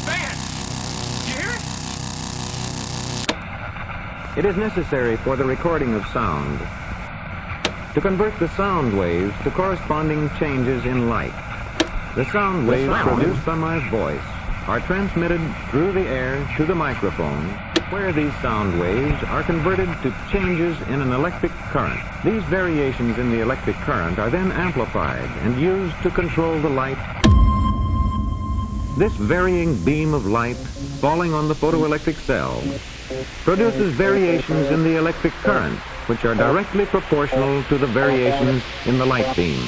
van! You hear it? It is necessary for the recording of sound to convert the sound waves to corresponding changes in light. The sound waves produced by my voice are transmitted through the air to the microphone, where these sound waves are converted to changes in an electric current. These variations in the electric current are then amplified and used to control the light. This varying beam of light falling on the photoelectric cell produces variations in the electric current, which are directly proportional to the variations in the light beam.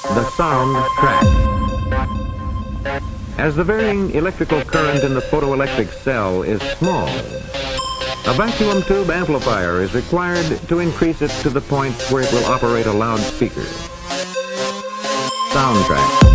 The sound track. As the varying electrical current in the photoelectric cell is small, a vacuum tube amplifier is required to increase it to the point where it will operate a loudspeaker. Sound track.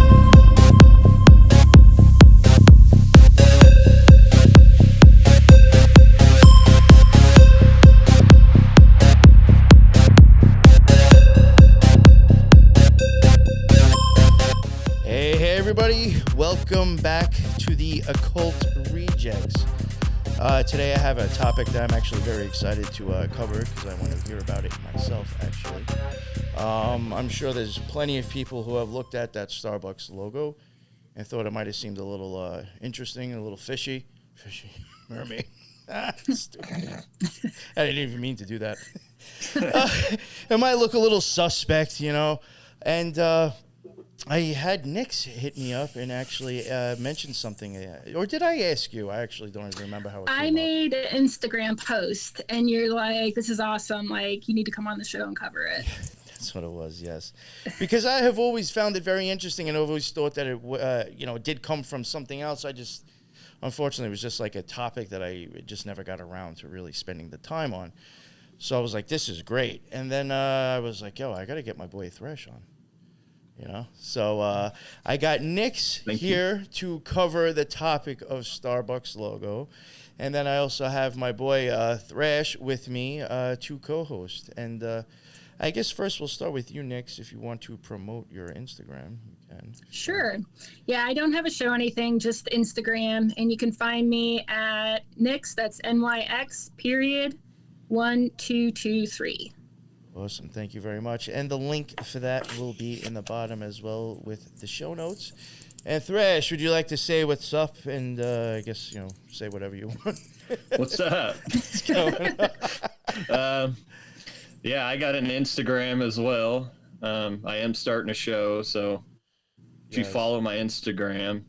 Everybody, welcome back to the Occult Rejects. Today I have a topic that I'm actually very excited to cover because I want to hear about it myself, actually. I'm sure there's plenty of people who have looked at that Starbucks logo and thought it might have seemed a little interesting, a little fishy. Fishy mermaid. Stupid. I didn't even mean to do that. It might look a little suspect, you know, and I had NYX hit me up and actually mention something. Or did I ask you? I actually don't even remember how it came I made an Instagram post, and you're like, this is awesome. Like, you need to come on the show and cover it. That's what it was, yes. Because I have always found it very interesting and I've always thought that it did come from something else. Unfortunately, it was just like a topic that I just never got around to really spending the time on. So I was like, this is great. And then I was like, yo, I got to get my boy Thrash on. You know, so I got NYX here to cover the topic of Starbucks logo, and then I also have my boy Thrash with me to co-host. And I guess first we'll start with you, NYX. If you want to promote your Instagram, you can. Sure. Yeah, I don't have a show or anything, just Instagram, and you can find me at NYX. That's NYX.1223. Awesome. Thank you very much. And the link for that will be in the bottom as well with the show notes. And Thrash, would you like to say what's up? And I guess, say whatever you want. What's up? What's going on? Yeah, I got an Instagram as well. I am starting a show, so if you follow my Instagram,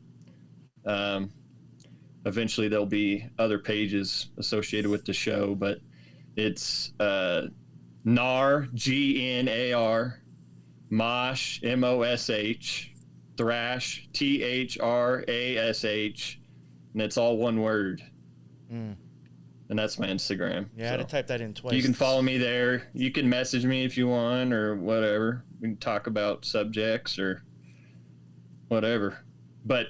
eventually there'll be other pages associated with the show, but it's NAR, Gnar, Mosh, Mosh, Thrash, Thrash, and it's all one word. And that's my Instagram. Yeah, I had to type that in twice. You can follow me there. You can message me if you want or whatever. We can talk about subjects or whatever. But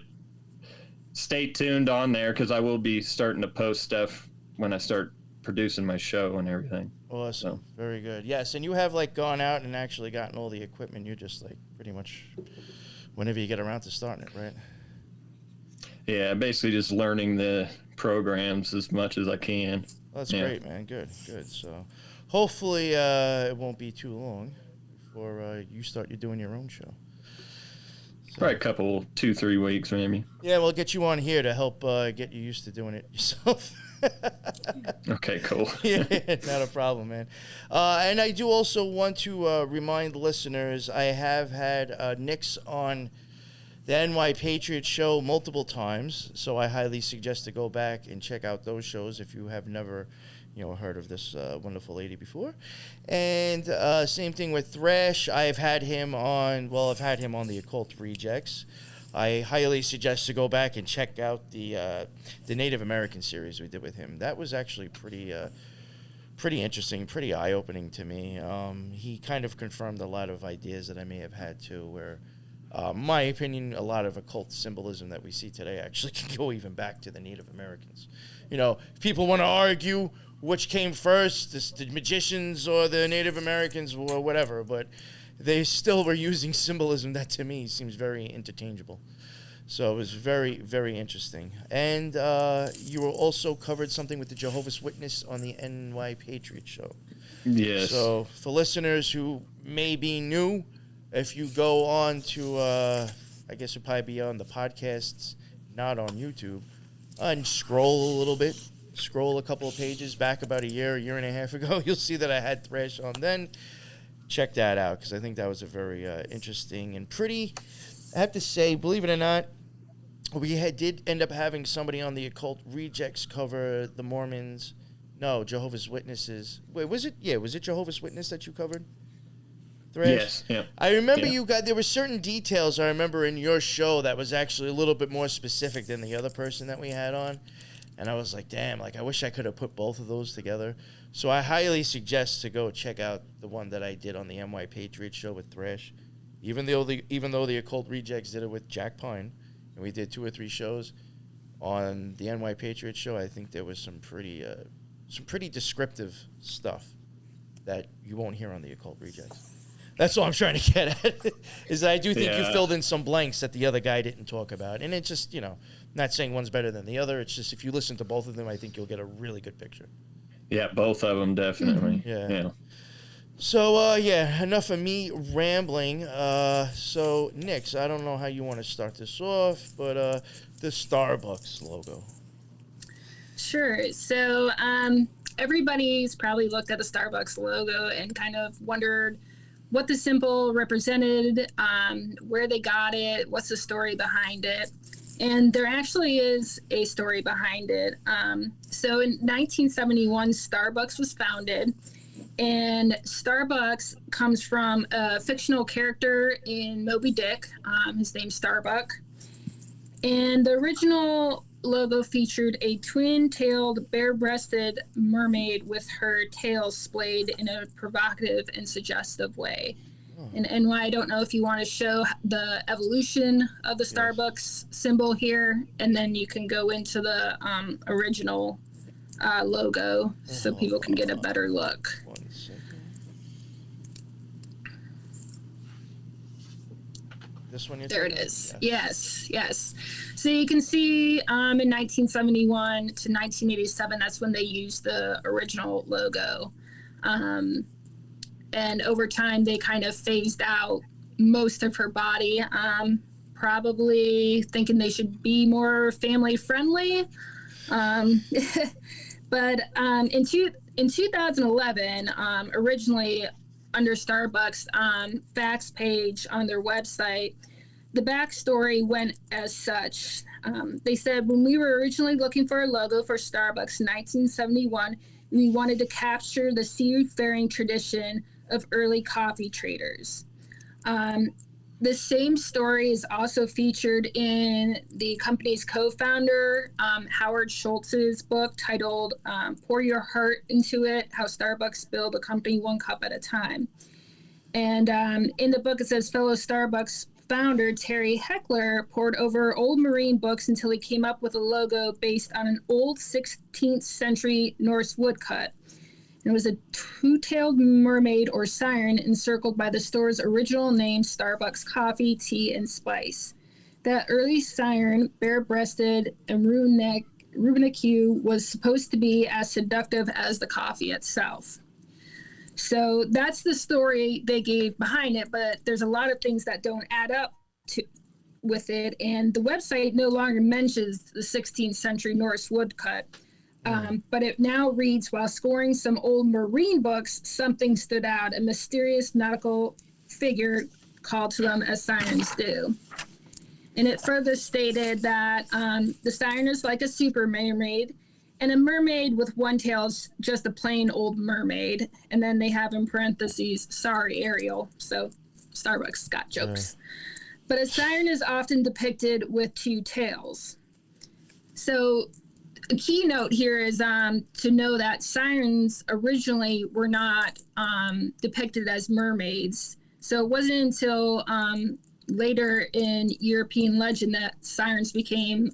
stay tuned on there because I will be starting to post stuff when I start producing my show and everything. Awesome. Very good. Yes, and you have gone out and actually gotten all the equipment. You're just pretty much whenever you get around to starting it, right? Yeah, basically just learning the programs as much as I can. Well, that's great, man. Good. So hopefully it won't be too long before you start doing your own show. So, probably a couple, 2-3 weeks maybe. Yeah, we'll get you on here to help get you used to doing it yourself. Okay, cool. Yeah, not a problem, man. And I do also want to remind listeners, I have had NYX on the NY Patriot show multiple times, so I highly suggest to go back and check out those shows if you have never, heard of this wonderful lady before. And same thing with Thrash. I've had him on the Occult Rejects. I highly suggest to go back and check out the Native American series we did with him. That was actually pretty interesting, pretty eye-opening to me. He kind of confirmed a lot of ideas that I may have had too, where, my opinion, a lot of occult symbolism that we see today actually can go even back to the Native Americans. If people want to argue which came first, the magicians or the Native Americans or whatever, but they still were using symbolism that to me seems very interchangeable. So it was very, very interesting. And you were also covered something with the Jehovah's Witness on the NY Patriot show. Yes. So for listeners who may be new, if you go on to, I guess it'd probably be on the podcasts, not on YouTube, and scroll a little bit, scroll a couple of pages back about a year and a half ago, you'll see that I had Thrash on then. Check that out, because I think that was a very interesting and pretty, I have to say, believe it or not, we did end up having somebody on the Occult Rejects cover the Mormons. No, Jehovah's Witnesses. Wait, was it? Yeah, was it Jehovah's Witness that you covered? Thrash? Yes. Yeah. I remember you got, there were certain details I remember in your show that was actually a little bit more specific than the other person that we had on. And I was like, damn, like I wish I could have put both of those together. So I highly suggest to go check out the one that I did on the NY Patriot show with Thrash. Even though the Occult Rejects did it with Jack Pine, and we did 2 or 3 shows on the NY Patriot show, I think there was some pretty descriptive stuff that you won't hear on the Occult Rejects. That's all I'm trying to get at, is that I do think you filled in some blanks that the other guy didn't talk about. And it's just, not saying one's better than the other. It's just if you listen to both of them, I think you'll get a really good picture. Yeah, both of them, definitely. Yeah. So, enough of me rambling. So, NYX, I don't know how you want to start this off, but the Starbucks logo. Sure. So, everybody's probably looked at the Starbucks logo and kind of wondered what the symbol represented, where they got it, what's the story behind it. And there actually is a story behind it. So in 1971, Starbucks was founded. And Starbucks comes from a fictional character in Moby Dick. His name's Starbuck. And the original logo featured a twin-tailed, bare-breasted mermaid with her tail splayed in a provocative and suggestive way. And NY, I don't know if you want to show the evolution of the Starbucks symbol here, and then you can go into the original logo so people can get a better look. 1 second. This one? There it is. Yes. So you can see in 1971 to 1987, that's when they used the original logo. And over time, they kind of phased out most of her body, probably thinking they should be more family friendly. But in 2011, originally under Starbucks facts page on their website, the backstory went as such. They said, when we were originally looking for a logo for Starbucks in 1971, we wanted to capture the seafaring tradition of early coffee traders. The same story is also featured in the company's co-founder, Howard Schultz's book titled Pour Your Heart Into It, How Starbucks Built a Company One Cup at a Time. And in the book, it says fellow Starbucks founder Terry Heckler pored over old marine books until he came up with a logo based on an old 16th century Norse woodcut. It was a two-tailed mermaid or siren encircled by the store's original name, Starbucks Coffee, Tea, and Spice. That early siren, bare-breasted and rubenicue, was supposed to be as seductive as the coffee itself. So that's the story they gave behind it, but there's a lot of things that don't add up with it, and the website no longer mentions the 16th century Norse woodcut. But it now reads, while scoring some old marine books, something stood out, a mysterious nautical figure called to them as sirens do. And it further stated that the siren is like a super mermaid, and a mermaid with one tail is just a plain old mermaid. And then they have in parentheses, sorry, Ariel. So Starbucks got jokes. But a siren is often depicted with two tails. So a keynote here is to know that sirens originally were not depicted as mermaids. So it wasn't until later in European legend that sirens became,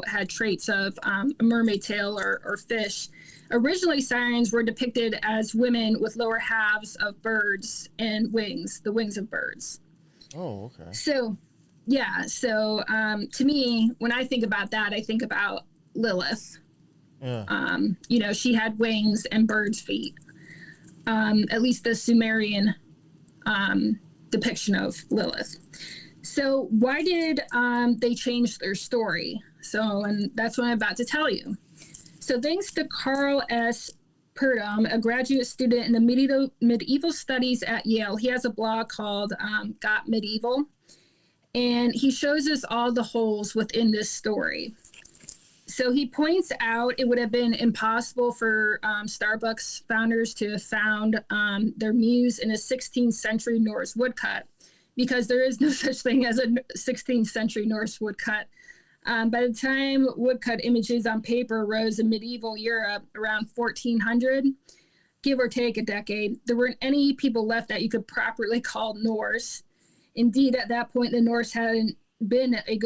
had traits of a mermaid tail or fish. Originally, sirens were depicted as women with lower halves of birds and wings, the wings of birds. Oh, okay. So Yeah. So to me, when I think about that, I think about Lilith. Yeah. You know, she had wings and bird's feet. At least the Sumerian depiction of Lilith. So why did they change their story? So, and that's what I'm about to tell you. So thanks to Carl S. Purdom, a graduate student in the medieval studies at Yale, he has a blog called Got Medieval, and he shows us all the holes within this story. So he points out it would have been impossible for Starbucks founders to have found their muse in a 16th century Norse woodcut, because there is no such thing as a 16th century Norse woodcut. By the time woodcut images on paper rose in medieval Europe around 1400, give or take a decade, there weren't any people left that you could properly call Norse. Indeed, at that point, the Norse hadn't been a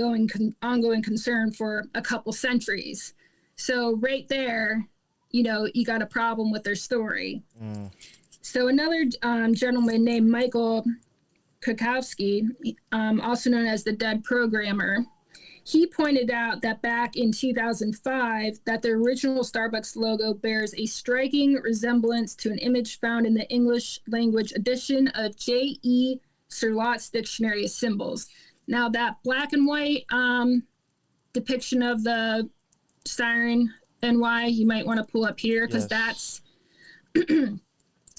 ongoing concern for a couple centuries. So right there, you know, you got a problem with their story. So another gentleman named Michael Kukowski, also known as the Dead Programmer, he pointed out that back in 2005 that the original Starbucks logo bears a striking resemblance to an image found in the English language edition of J.E. Surlott's Dictionary of Symbols. Now that black and white depiction of the siren NY, you might want to pull up here, because that's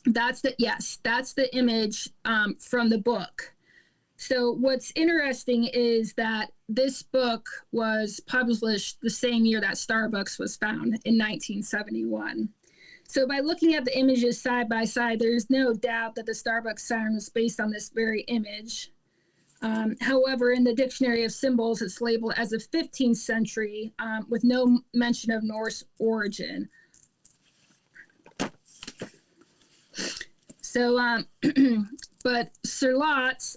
that's the image from the book. So what's interesting is that this book was published the same year that Starbucks was found in 1971. So by looking at the images side by side, there's no doubt that the Starbucks siren was based on this very image. However, in the Dictionary of Symbols, it's labeled as a 15th century with no mention of Norse origin. So, but Surlott's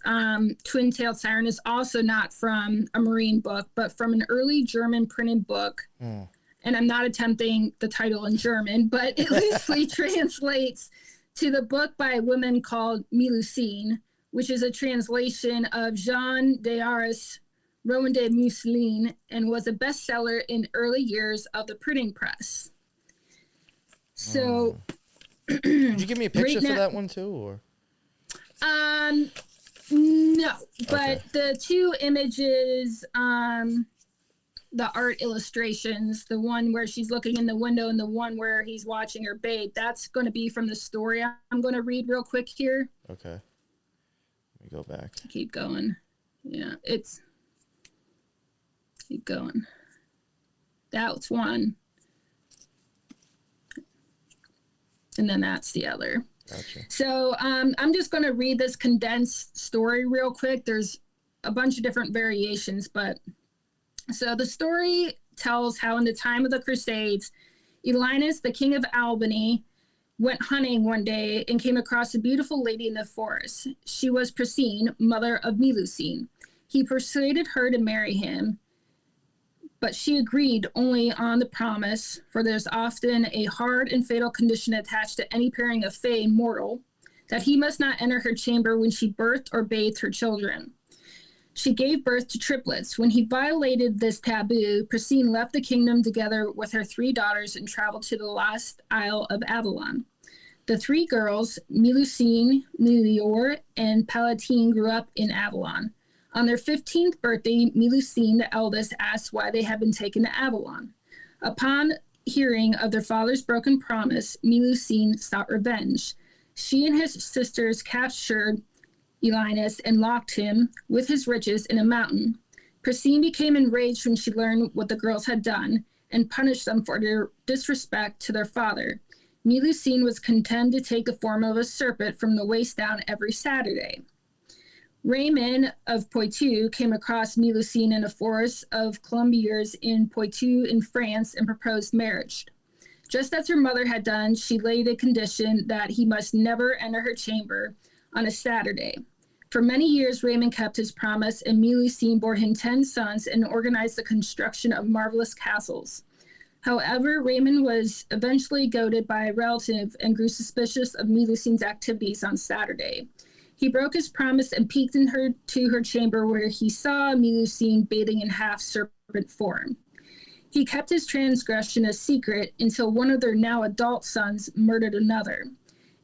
twin-tailed siren is also not from a marine book, but from an early German printed book. And I'm not attempting the title in German, but it loosely translates to the book by a woman called Mélusine, which is a translation of Jean d'Arc's Roman de Mélusine, and was a bestseller in early years of the printing press. So, Did you give me a picture for that one too, or? No, but Okay. the two images, the art illustrations, the one where she's looking in the window and the one where he's watching her bathe, that's going to be from the story I'm going to read real quick here. Okay. Let me go back. Keep going. Yeah, keep going. That's one. And then that's the other. Gotcha. So I'm just going to read this condensed story real quick. There's a bunch of different variations, but so the story tells how in the time of the Crusades, Elinus, the king of Albany, went hunting one day and came across a beautiful lady in the forest. She was Procine, mother of Mélusine. He persuaded her to marry him, but she agreed only on the promise, for there's often a hard and fatal condition attached to any pairing of fey and mortal, that he must not enter her chamber when she birthed or bathed her children. She gave birth to triplets. When he violated this taboo, Procine left the kingdom together with her 3 daughters and traveled to the lost Isle of Avalon. The 3 girls, Mélusine, Melior, and Palatine, grew up in Avalon. On their 15th birthday, Mélusine, the eldest, asked why they had been taken to Avalon. Upon hearing of their father's broken promise, Mélusine sought revenge. She and his sisters captured Elinus and locked him with his riches in a mountain. Procine became enraged when she learned what the girls had done and punished them for their disrespect to their father. Mélusine was content to take the form of a serpent from the waist down every Saturday. Raymond of Poitou came across Mélusine in a forest of Colombiers in Poitou in France and proposed marriage. Just as her mother had done, she laid a condition that he must never enter her chamber on a Saturday. For many years, Raymond kept his promise, and Mélusine bore him 10 sons and organized the construction of marvelous castles. However, Raymond was eventually goaded by a relative and grew suspicious of Mélusine's activities on Saturday. He broke his promise and peeked in to her chamber, where he saw Mélusine bathing in half-serpent form. He kept his transgression a secret until one of their now adult sons murdered another.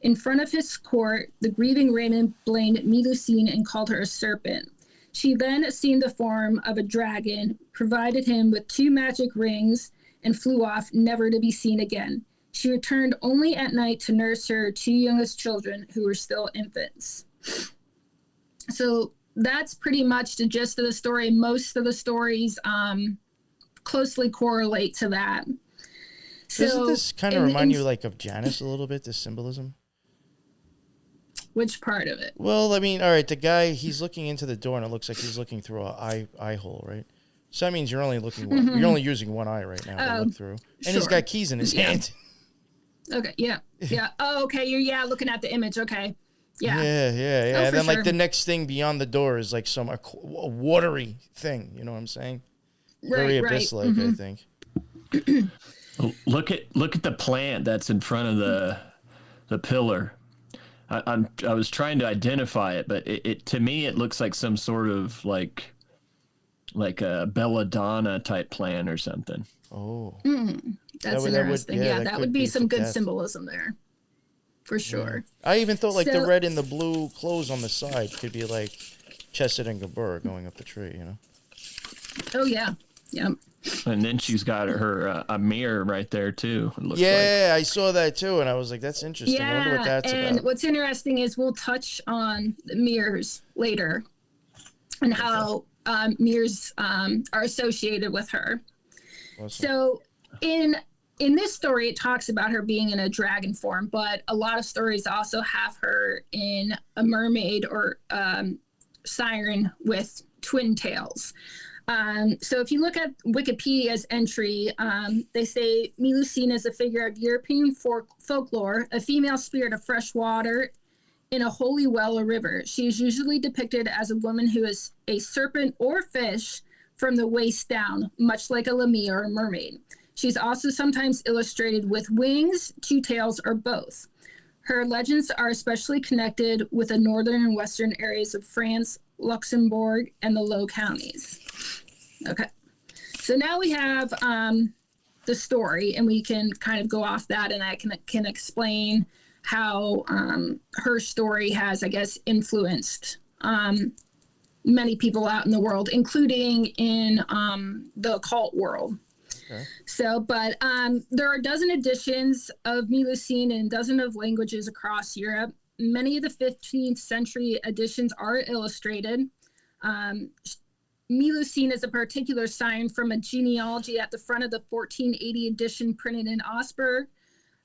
In front of his court, the grieving Raymond blamed Mélusine and called her a serpent. She then assumed the form of a dragon, provided him with 2 magic rings, and flew off, never to be seen again. She returned only at night to nurse her 2 youngest children, who were still infants. So that's pretty much the gist of the story. Most of the stories closely correlate to that. Doesn't this kind of remind you like of Janus a little bit, the symbolism? Which part of it? Well, I mean, all right, the guy, he's looking into the door, and it looks like he's looking through a eye hole, right? So that means you're only looking you're only using one eye right now to look through. And sure. He's got keys in his hand. Okay, yeah. Oh, okay, you're looking at the image, okay. Yeah. Yeah. Oh, and then, sure. like, the next thing beyond the door is, like, some a watery thing, you know what I'm saying? Very abyss-like, I think. Look at the plant that's in front of the pillar. I was trying to identify it, but it to me it looks like some sort of like a belladonna type plant or something. Oh, that's interesting. That would be some good symbolism there, for sure. Yeah. I even thought like the red and the blue clothes on the side could be like Chesed and Gabur going up the tree, you know? Oh yeah. And then she's got her a mirror right there too. It looks I saw that too, and I was like, "That's interesting. Yeah, I wonder what that's about." And what's interesting is we'll touch on the mirrors later, and how mirrors are associated with her. Awesome. So in this story, it talks about her being in a dragon form, but a lot of stories also have her in a mermaid or siren with twin tails. So if you look at Wikipedia's entry, they say Mélusine is a figure of European folklore, a female spirit of fresh water in a holy well or river. She is usually depicted as a woman who is a serpent or fish from the waist down, much like a lamia or a mermaid. She's also sometimes illustrated with wings, 2 tails, or both. Her legends are especially connected with the northern and western areas of France, Luxembourg, and the Low Counties. Okay, so now we have the story, and we can kind of go off that, and I can explain how her story has, I guess, influenced many people out in the world, including in the occult world. Okay. So, but there are a dozen editions of Mélusine in a dozen of languages across Europe. Many of the 15th century editions are illustrated. Mélusine is a particular sign from a genealogy at the front of the 1480 edition printed in Augsburg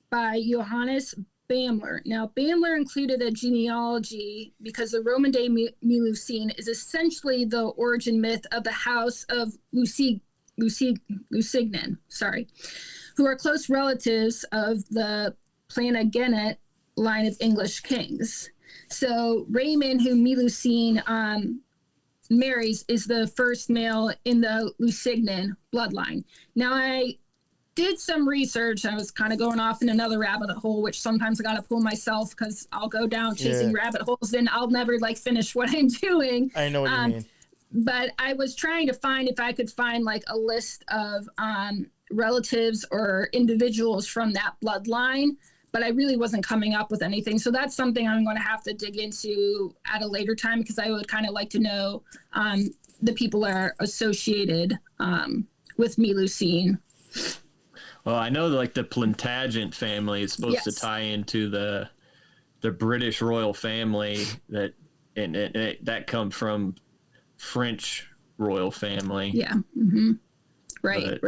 by Johannes Bamler. Now, Bamler included a genealogy because the Roman day Mélusine is essentially the origin myth of the house of Lusignan, who are close relatives of the Plantagenet line of English kings. So Raymond, who Mélusine marries, is the first male in the Lusignan bloodline. Now, I did some research. I was kind of going off in another rabbit hole, which sometimes I got to pull myself because I'll go down chasing rabbit holes and I'll never like finish what I'm doing. I know what you mean. But I was trying to find if I could find like a list of relatives or individuals from that bloodline, but I really wasn't coming up with anything. So that's something I'm going to have to dig into at a later time, because I would kind of like to know the people that are associated with Mélusine. Well, I know like the Plantagenet family is supposed to tie into the British royal family that comes from French royal family. Yeah. Mm-hmm. Right.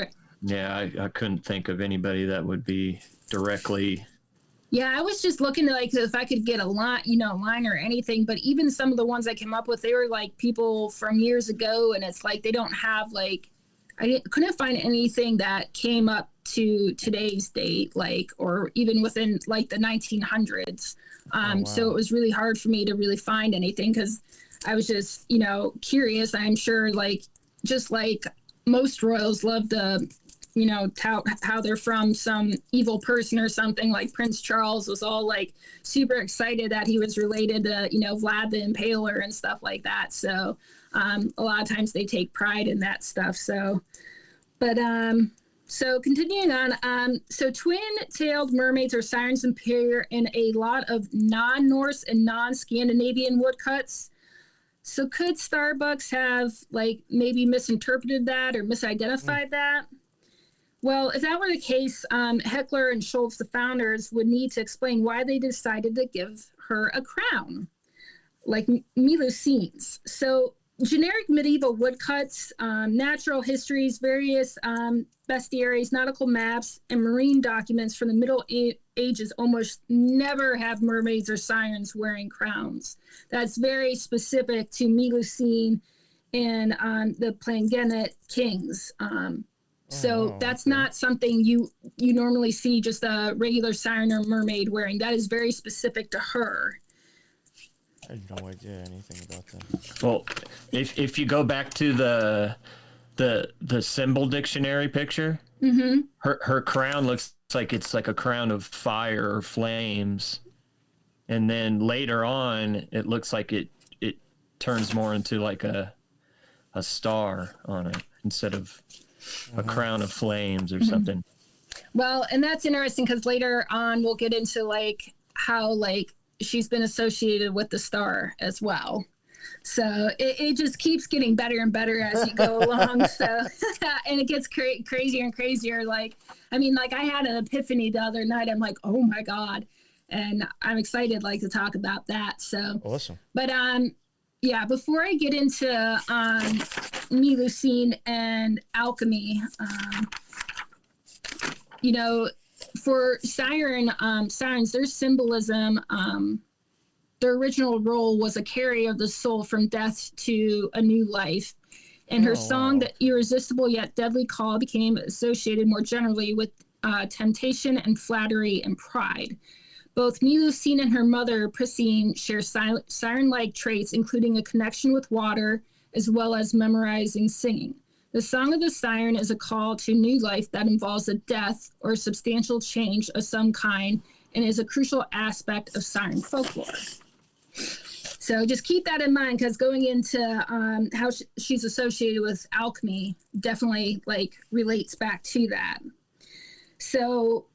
Yeah, I couldn't think of anybody that would be directly. Yeah, I was just looking to like if I could get a line or anything, but even some of the ones I came up with, they were like people from years ago, and it's like they don't have like couldn't find anything that came up to today's date, like, or even within like the 1900s. Wow. So it was really hard for me to really find anything because I was just, curious. I'm sure like, just like most royals love to tout how they're from some evil person or something. Like Prince Charles was all like super excited that he was related to, Vlad the Impaler and stuff like that. So a lot of times they take pride in that stuff. So, but so continuing on, so twin-tailed mermaids or sirens appear in a lot of non-Norse and non-Scandinavian woodcuts. So could Starbucks have like maybe misinterpreted that or misidentified that? Well, if that were the case, Heckler and Schultz, the founders, would need to explain why they decided to give her a crown, like Mélusine's. So generic medieval woodcuts, natural histories, various bestiaries, nautical maps, and marine documents from the Middle Ages almost never have mermaids or sirens wearing crowns. That's very specific to Mélusine and the Plantagenet kings. So that's not something you normally see just a regular siren or mermaid wearing. That is very specific to her. I had no idea anything about that. Well, if you go back to the symbol dictionary picture, her crown looks like it's like a crown of fire or flames, and then later on it looks like it turns more into like a star on it instead of a crown of flames or something. Well, and that's interesting because later on we'll get into like how like she's been associated with the star as well. So it just keeps getting better and better as you go along. So, and it gets crazier and crazier. Like, I mean, like I had an epiphany the other night. I'm like, oh my God. And I'm excited like to talk about that. So awesome. But, yeah, before I get into Mélusine and alchemy, for sirens, their symbolism, their original role was a carrier of the soul from death to a new life. And her song, The Irresistible Yet Deadly Call, became associated more generally with temptation and flattery and pride. Both Mélusine and her mother, Priscine, share siren-like traits, including a connection with water, as well as memorizing singing. The Song of the Siren is a call to new life that involves a death or substantial change of some kind and is a crucial aspect of siren folklore. So just keep that in mind, because going into how she's associated with alchemy definitely like relates back to that. So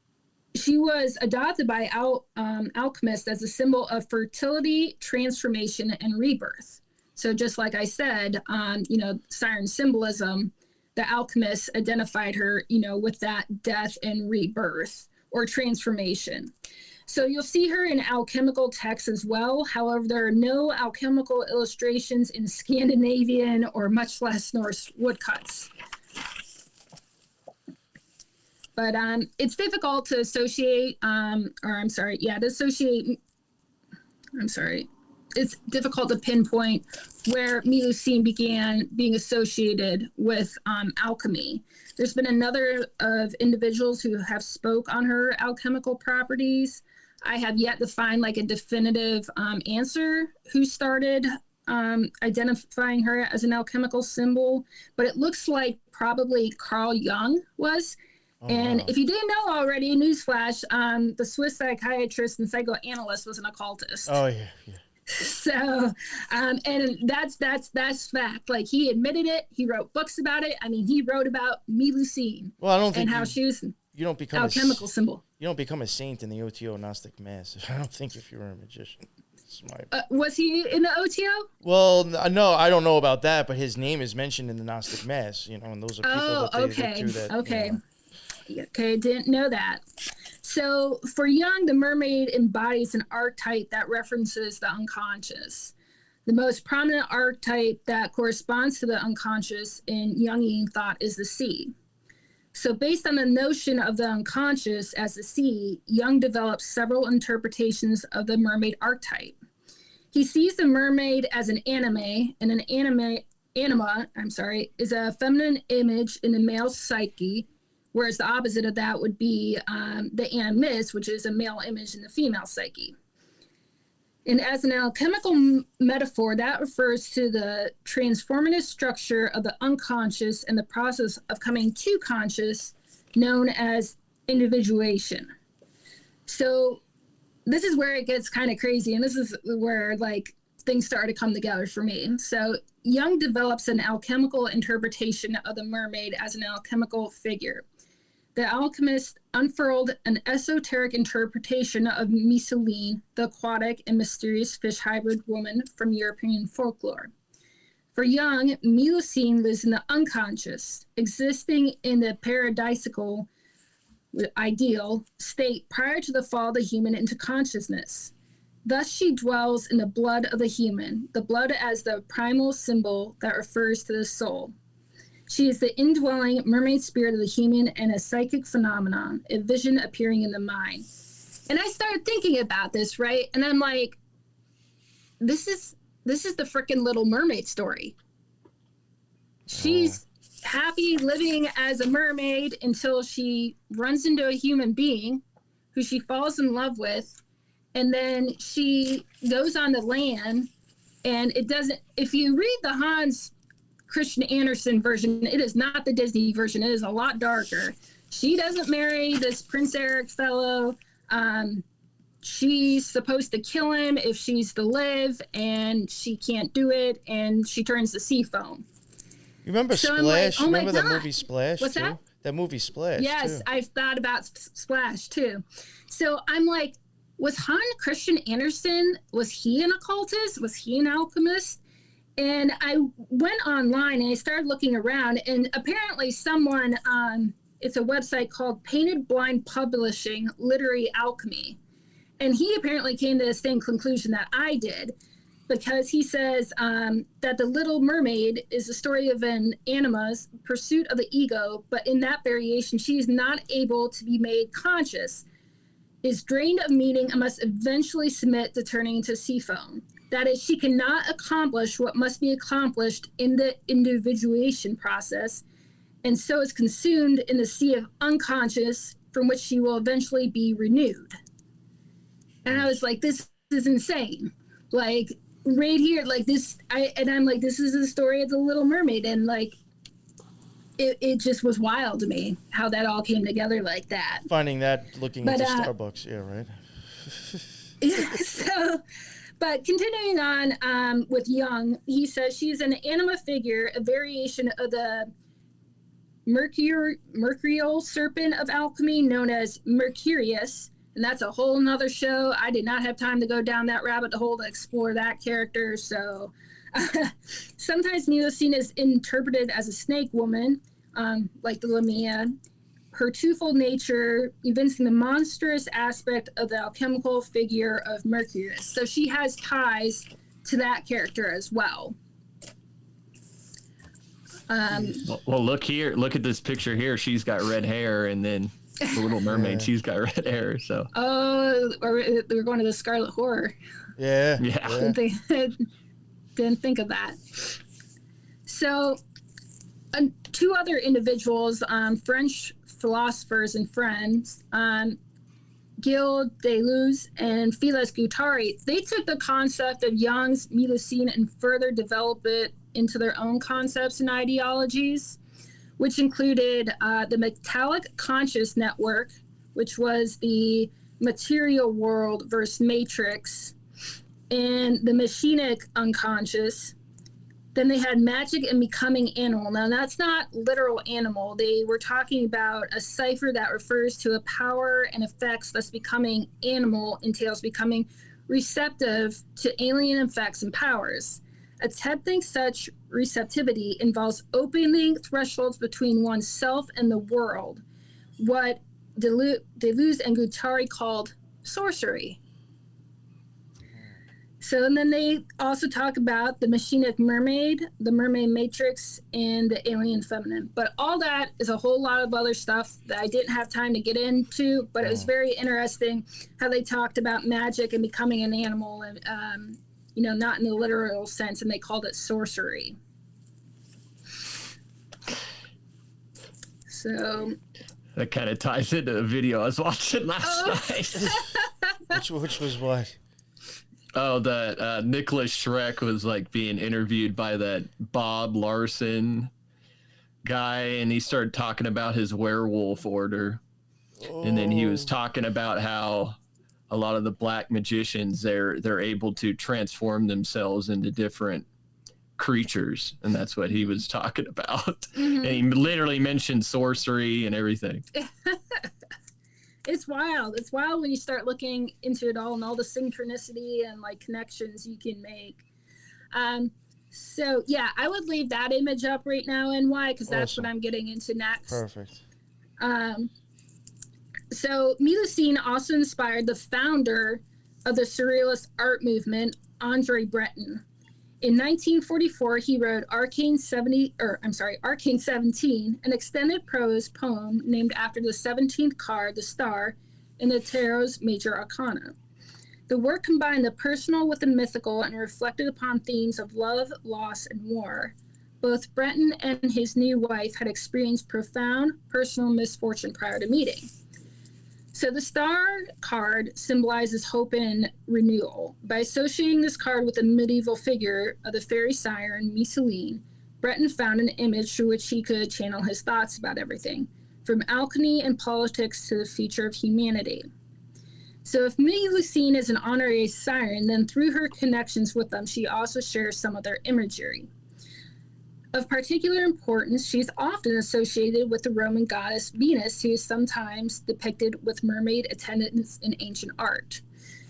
she was adopted by alchemists as a symbol of fertility, transformation, and rebirth. So just like I said, siren symbolism, the alchemists identified her, with that death and rebirth or transformation. So you'll see her in alchemical texts as well. However, there are no alchemical illustrations in Scandinavian or much less Norse woodcuts. But it's difficult to associate, it's difficult to pinpoint where Mélusine began being associated with alchemy. There's been another of individuals who have spoke on her alchemical properties. I have yet to find like a definitive answer who started identifying her as an alchemical symbol, but it looks like probably Carl Jung was. And if you didn't know already, newsflash, the Swiss psychiatrist and psychoanalyst was an occultist. Oh, yeah. So, and that's fact. Like, he admitted it. He wrote books about it. I mean, he wrote about Mélusine. Well, I don't think and how she was you don't become alchemical symbol. You don't become a saint in the OTO Gnostic Mass. I don't think if you're a magician. Was he in the OTO? Well, no, I don't know about that, but his name is mentioned in the Gnostic Mass, and those are people that they look to that. Okay. Okay, didn't know that. So for Jung, the mermaid embodies an archetype that references the unconscious. The most prominent archetype that corresponds to the unconscious in Jungian thought is the sea. So based on the notion of the unconscious as the sea, Jung develops several interpretations of the mermaid archetype. He sees the mermaid as an anima, and an anima is a feminine image in the male psyche, whereas the opposite of that would be the animus, which is a male image in the female psyche. And as an alchemical metaphor, that refers to the transformative structure of the unconscious and the process of coming to conscious known as individuation. So this is where it gets kind of crazy, and this is where like things start to come together for me. So Jung develops an alchemical interpretation of the mermaid as an alchemical figure. The alchemist unfurled an esoteric interpretation of Mélusine, the aquatic and mysterious fish hybrid woman from European folklore. For Jung, Mélusine lives in the unconscious, existing in the paradisical ideal state prior to the fall of the human into consciousness. Thus she dwells in the blood of the human, the blood as the primal symbol that refers to the soul. She is the indwelling mermaid spirit of the human and a psychic phenomenon, a vision appearing in the mind. And I started thinking about this, right? And I'm like, this is the freaking Little Mermaid story. She's happy living as a mermaid until she runs into a human being who she falls in love with, and then she goes on the land, and it doesn't, if you read the Hans Christian Andersen version, it is not the Disney version. It is a lot darker. She doesn't marry this Prince Eric fellow. She's supposed to kill him if she's to live, and she can't do it, and she turns to sea foam. You remember So Splash? I'm like, oh my Remember that God. movie Splash? What's too? that? That movie Splash. Yes, too. I've thought about Splash too. So I'm like, was Hans Christian Andersen, was he an occultist? Was he an alchemist? And I went online and I started looking around, and apparently someone, it's a website called Painted Blind Publishing Literary Alchemy. And he apparently came to the same conclusion that I did, because he says that The Little Mermaid is the story of an anima's pursuit of the ego, but in that variation, she is not able to be made conscious, is drained of meaning, and must eventually submit to turning into sea foam. That is, she cannot accomplish what must be accomplished in the individuation process, and so is consumed in the sea of unconscious, from which she will eventually be renewed. And I was like, this is insane. Like, right here, like this, I'm like, this is the story of the Little Mermaid, and like, it just was wild to me how that all came together like that. Finding that looking into Starbucks. Yeah, right. So, but continuing on with Jung, he says she's an anima figure, a variation of the mercurial serpent of alchemy known as Mercurius. And that's a whole nother show. I did not have time to go down that rabbit hole to explore that character. So sometimes Mélusine is interpreted as a snake woman, like the Lamia. Her twofold nature evincing the monstrous aspect of the alchemical figure of Mercurius. So she has ties to that character as well. Well, look here. Look at this picture here. She's got red hair, and then the Little Mermaid, she's got red hair. So. Oh, we're going to the Scarlet Horror. Yeah. Didn't think of that. So, two other individuals, French philosophers and friends, Gilles Deleuze and Félix Guattari, they took the concept of Jung's Mélusine and further developed it into their own concepts and ideologies, which included the metallic conscious network, which was the material world versus matrix, and the machinic unconscious. Then they had magic and becoming animal. Now, that's not literal animal. They were talking about a cipher that refers to a power and effects, thus becoming animal entails becoming receptive to alien effects and powers. Attempting such receptivity involves opening thresholds between oneself and the world, what Deleuze and Guattari called sorcery. So, and then they also talk about the machinic mermaid, the mermaid matrix, and the alien feminine. But all that is a whole lot of other stuff that I didn't have time to get into, but it was very interesting how they talked about magic and becoming an animal, and not in the literal sense, and they called it sorcery. So that kind of ties into the video I was watching last night. Which was what? Oh, that Nicholas Schreck was like being interviewed by that Bob Larson guy, and he started talking about his werewolf order. And then he was talking about how a lot of the black magicians, they're able to transform themselves into different creatures, and that's what he was talking about. And he literally mentioned sorcery and everything. It's wild. It's wild when you start looking into it all and all the synchronicity and like connections you can make. So yeah, I would leave that image up right now, NY, because that's what I'm getting into next. Perfect. So Mélusine also inspired the founder of the surrealist art movement, Andre Breton. In 1944, he wrote Arcane 17, an extended prose poem named after the 17th card, the star, in the Tarot's major arcana. The work combined the personal with the mythical and reflected upon themes of love, loss, and war. Both Breton and his new wife had experienced profound personal misfortune prior to meeting. So the star card symbolizes hope and renewal. By associating this card with the medieval figure of the fairy siren, Mélusine, Breton found an image through which he could channel his thoughts about everything, from alchemy and politics to the future of humanity. So if Mélusine is an honorary siren, then through her connections with them, she also shares some of their imagery. Of particular importance, she's often associated with the Roman goddess Venus, who is sometimes depicted with mermaid attendants in ancient art.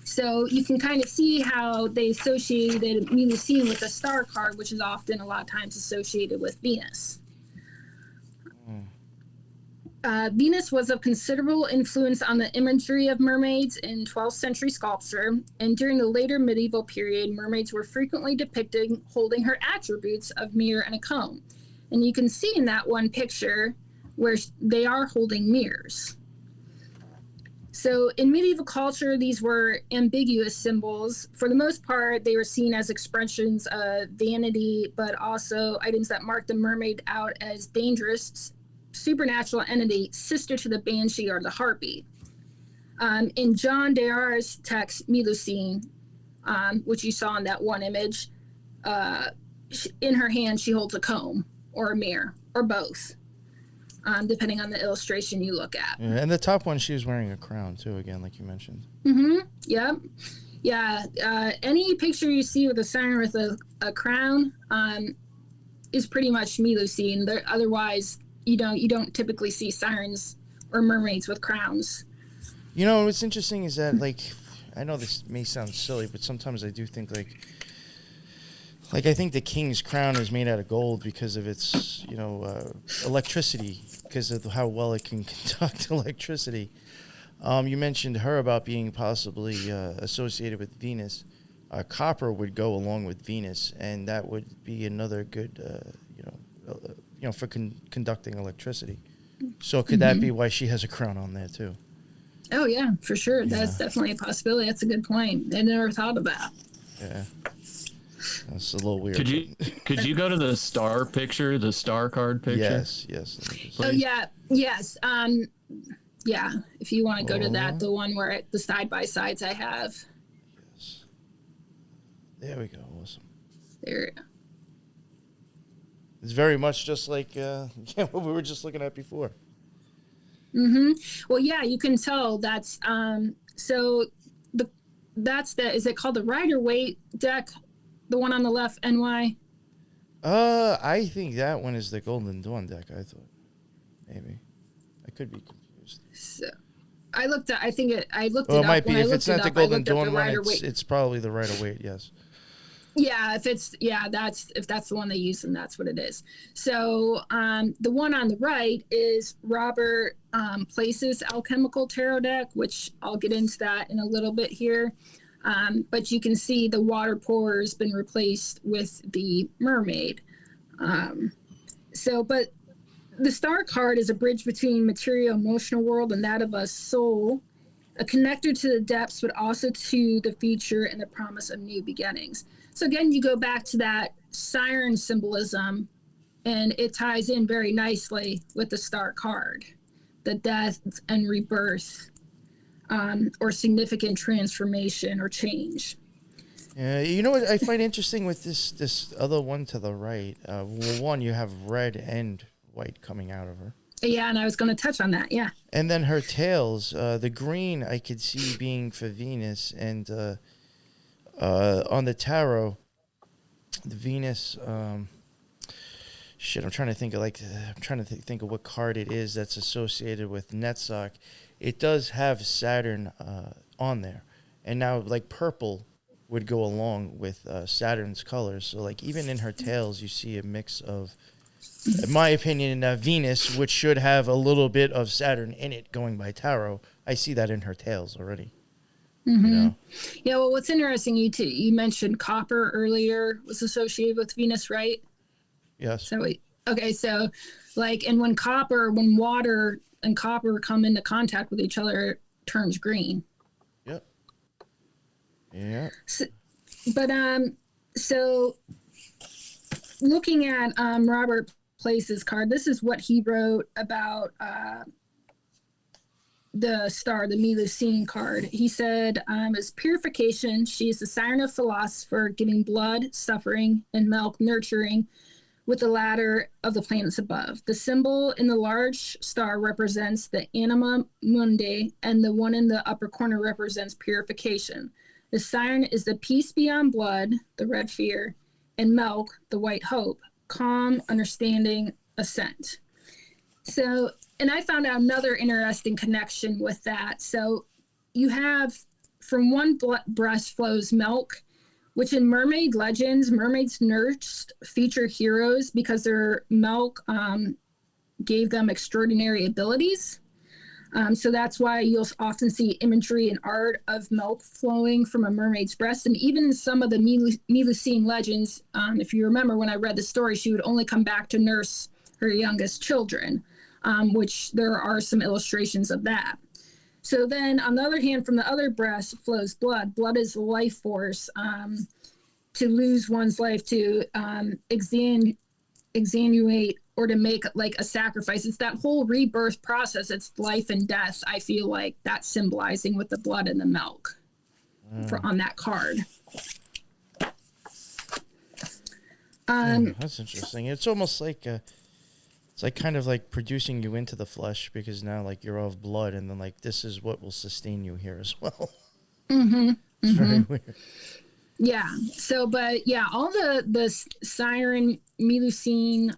So you can kind of see how they associated Mélusine with the star card, which is often a lot of times associated with Venus. Venus was of considerable influence on the imagery of mermaids in 12th century sculpture, and during the later medieval period, mermaids were frequently depicted holding her attributes of mirror and a comb. And you can see in that one picture where they are holding mirrors. So in medieval culture, these were ambiguous symbols. For the most part, they were seen as expressions of vanity, but also items that marked the mermaid out as dangerous, supernatural entity, sister to the banshee or the harpy. In John Dayar's text, Mélusine, which you saw in that one image, in her hand she holds a comb or a mirror or both, depending on the illustration you look at. Yeah, and the top one, she was wearing a crown too, again, like you mentioned. Yep. Yeah. Any picture you see with a siren with a crown is pretty much Mélusine. Otherwise, you don't typically see sirens or mermaids with crowns. You know, what's interesting is that, like, I know this may sound silly, but sometimes I do think, like I think the king's crown is made out of gold because of its, electricity, because of how well it can conduct electricity. You mentioned her about being possibly associated with Venus. Copper would go along with Venus, and that would be another good, for conducting electricity. So could that be why she has a crown on there too? Oh yeah, for sure. Yeah. That's definitely a possibility. That's a good point. I never thought of that. Yeah. That's a little weird. Could you go to the star picture, the star card picture? Yes. Oh yeah, yes. Yeah. If you want to go to that, the one where the side by sides I have. Yes. There we go. Awesome. There. It's very much just like what we were just looking at before. Well, yeah, you can tell that's is it called the Rider-Waite deck? The one on the left, NY? I think that one is the Golden Dawn deck, I thought. Maybe. I could be confused. So, I looked it up. It might be. If it's not the Golden Dawn one, it's probably the Rider-Waite, yes. Yeah, if that's the one they use, then that's what it is. So the one on the right is Robert Place's Alchemical Tarot deck, which I'll get into that in a little bit here. But you can see the water pour has been replaced with the mermaid. But the star card is a bridge between material emotional world and that of a soul, a connector to the depths, but also to the future and the promise of new beginnings. So again, you go back to that siren symbolism, and it ties in very nicely with the star card, the death and rebirth, or significant transformation or change. Yeah, you know what I find interesting with this other one to the right? One, you have red and white coming out of her. Yeah, and I was going to touch on that. Yeah. And then her tails, the green I could see being for Venus, and on the tarot, the Venus. I'm trying to think of think of what card it is that's associated with Netzach. It does have Saturn on there, and now like purple would go along with Saturn's colors. So like even in her tails, you see a mix of, in my opinion, Venus, which should have a little bit of Saturn in it, going by tarot. I see that in her tails already. Mm-hmm. You know? Yeah. Well, what's interesting, you mentioned copper earlier was associated with Venus, right? Yes. So like, and when water and copper come into contact with each other, it turns green. Yep. Yeah. So looking at Robert Place's card, this is what he wrote about the star, the Mélusine card. He said, as purification, she is the siren of philosopher, giving blood, suffering, and milk, nurturing, with the ladder of the planets above. The symbol in the large star represents the anima mundi, and the one in the upper corner represents purification. The siren is the peace beyond blood, the red fear, and milk, the white hope, calm, understanding, ascent. So, and I found out another interesting connection with that. So you have, from one breast flows milk, which in mermaid legends, mermaids nursed future heroes because their milk gave them extraordinary abilities. So that's why you'll often see imagery and art of milk flowing from a mermaid's breast. And even in some of the Mélusine legends, if you remember when I read the story, she would only come back to nurse her youngest children, which there are some illustrations of that. So then, on the other hand, from the other breast flows blood. Blood is the life force. To lose one's life, to extenuate, or to make like a sacrifice. It's that whole rebirth process. It's life and death. I feel like that's symbolizing with the blood and the milk on that card. That's interesting. It's almost like it's like kind of like producing you into the flesh, because now like you're of blood, and then like this is what will sustain you here as well. Mm-hmm. It's very weird. Yeah. So, but yeah, all the siren Mélusine,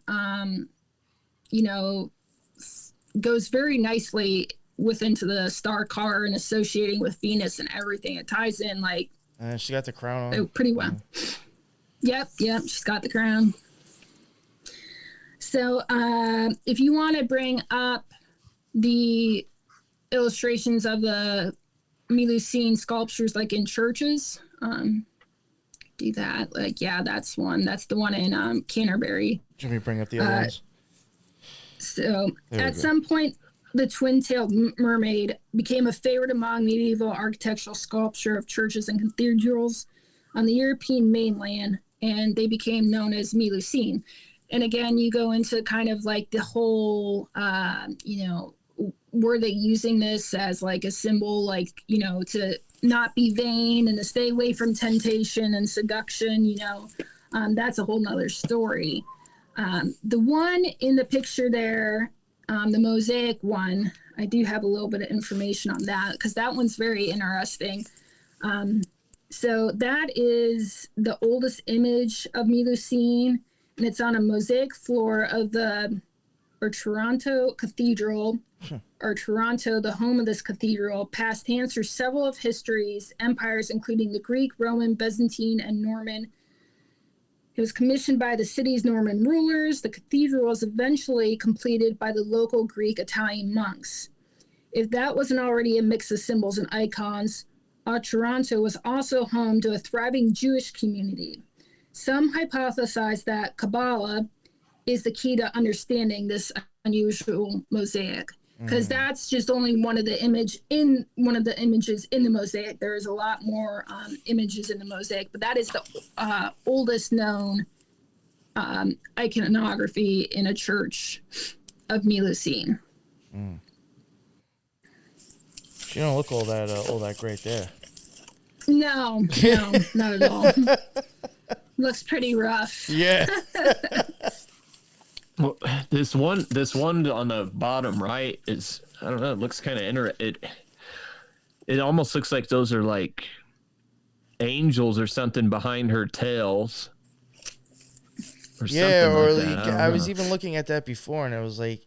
goes very nicely into the star card and associating with Venus and everything. It ties in like. She got the crown on. Pretty well. Yep. She's got the crown. So, if you want to bring up the illustrations of the Mélusine sculptures, like in churches, do that. Like, yeah, that's one. That's the one in Canterbury. Let me bring up the other ones. So, at some point, the twin-tailed mermaid became a favorite among medieval architectural sculpture of churches and cathedrals on the European mainland, and they became known as Mélusine. And again, you go into kind of like the whole, were they using this as like a symbol, like, to not be vain and to stay away from temptation and seduction, that's a whole nother story. The one in the picture there, the mosaic one, I do have a little bit of information on that because that one's very interesting. So that is the oldest image of Mélusine, and it's on a mosaic floor of Toronto Cathedral, or Toronto, the home of this cathedral, passed hands through several of history's empires, including the Greek, Roman, Byzantine, and Norman. It was commissioned by the city's Norman rulers. The cathedral was eventually completed by the local Greek Italian monks. If that wasn't already a mix of symbols and icons, Toronto was also home to a thriving Jewish community. Some hypothesize that Kabbalah is the key to understanding this unusual mosaic, because that's just only one of the images in the mosaic. There is a lot more images in the mosaic, but that is the oldest known iconography in a church of Mélusine. She don't look all that great there. No, not at all. Looks pretty rough. Yeah. Well, this one on the bottom right is, I don't know, it looks kind of it almost looks like those are like angels or something behind her tails. Or Yeah, something or like that. like, I I don't was know. even looking at that before, and I was like,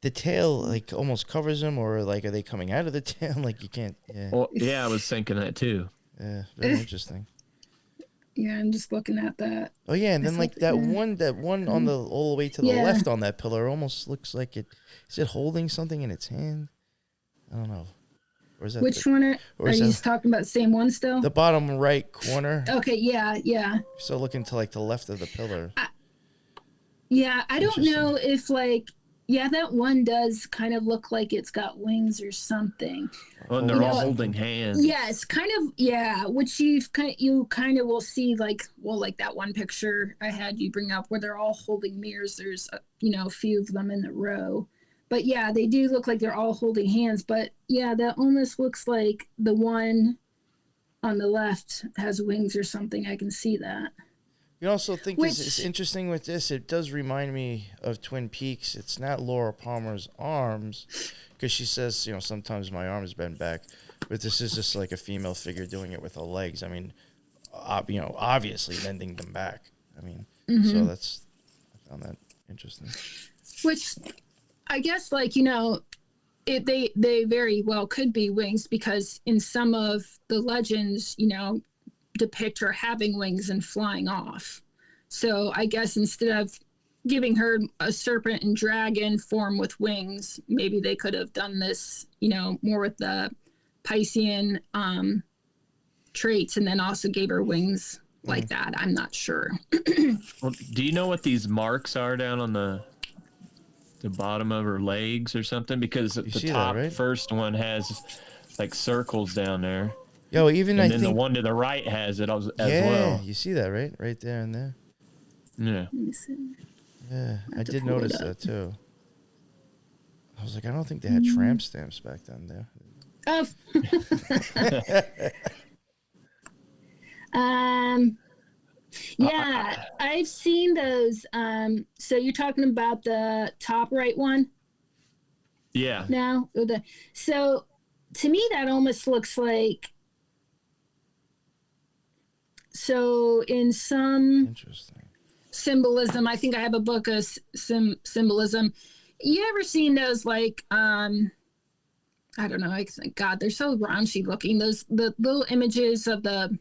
the tail like almost covers them, or like are they coming out of the tail? Like you can't. Yeah, Well, yeah, I was thinking that too. yeah, very interesting. Yeah, I'm just looking at that. Oh yeah, and then It's like like, that one on the all the way to the Yeah. left on that pillar almost looks like it. Is it holding something in its hand? I don't know. Or is that Which one or are is you that just talking about? The same one still? the bottom right corner? Okay, yeah. So looking to like the left of the pillar. Yeah, I don't Interesting. know if like, yeah, that one does kind of look like it's got wings or something. Well, and they're You all know, holding hands. Yes, kind of, yeah, which you kind of will see like, well, like that one picture I had you bring up where they're all holding mirrors. There's, a few of them in the row. But yeah, they do look like they're all holding hands. But yeah, that almost looks like the one on the left has wings or something. I can see that. You also think it's Which- interesting with this. It does remind me of Twin Peaks. It's not Laura Palmer's arms, because she says, sometimes my arms bend back, but this is just like a female figure doing it with her legs. I mean, obviously bending them back. I mean, so I found that interesting. Which I guess, like, they very well could be wings, because in some of the legends, depict her having wings and flying off. So I guess instead of giving her a serpent and dragon form with wings, maybe they could have done this, more with the Piscean traits, and then also gave her wings like that. I'm not sure. Well, do you know what these marks are down on the bottom of her legs or something? Because the see that, top right? first one has like circles down there, Yo, even and I then the think, one to the right has it as yeah, well. you see that, right? Right there and there. Yeah. Let me see. Yeah, I to did pull it notice up. that too. I was like, I don't think they had tramp stamps back then there. Oh. Yeah, I've seen those. So you're talking about the top right one Yeah. now? So to me, that almost looks like, so in some Interesting. symbolism, I think I have a book of symbolism. You ever seen those, like, I don't know, God, they're so raunchy looking. The little images of the,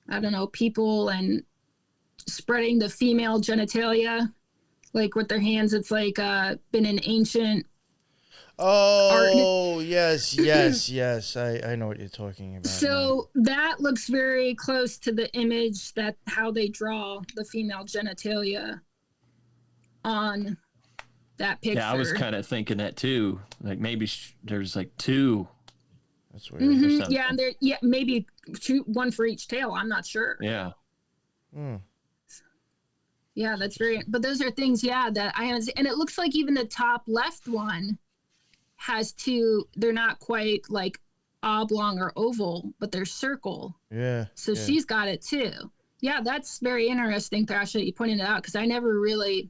I don't know, people and spreading the female genitalia, like with their hands. It's like been an ancient. Oh, yes. I know what you're talking about. So that looks very close to the image that how they draw the female genitalia on that picture. Yeah, I was kind of thinking that too. Like maybe there's like two. That's weird. or something. Yeah, and there, maybe one for each tail. I'm not sure. Yeah. Hmm. Yeah, that's very. But those are things, that I haven't seen. And it looks like even the top left one has two. They're not quite like oblong or oval, but they're circle. Yeah. So yeah. she's got it too. Yeah, that's very interesting, Thrash, that you pointed it out, because I never really.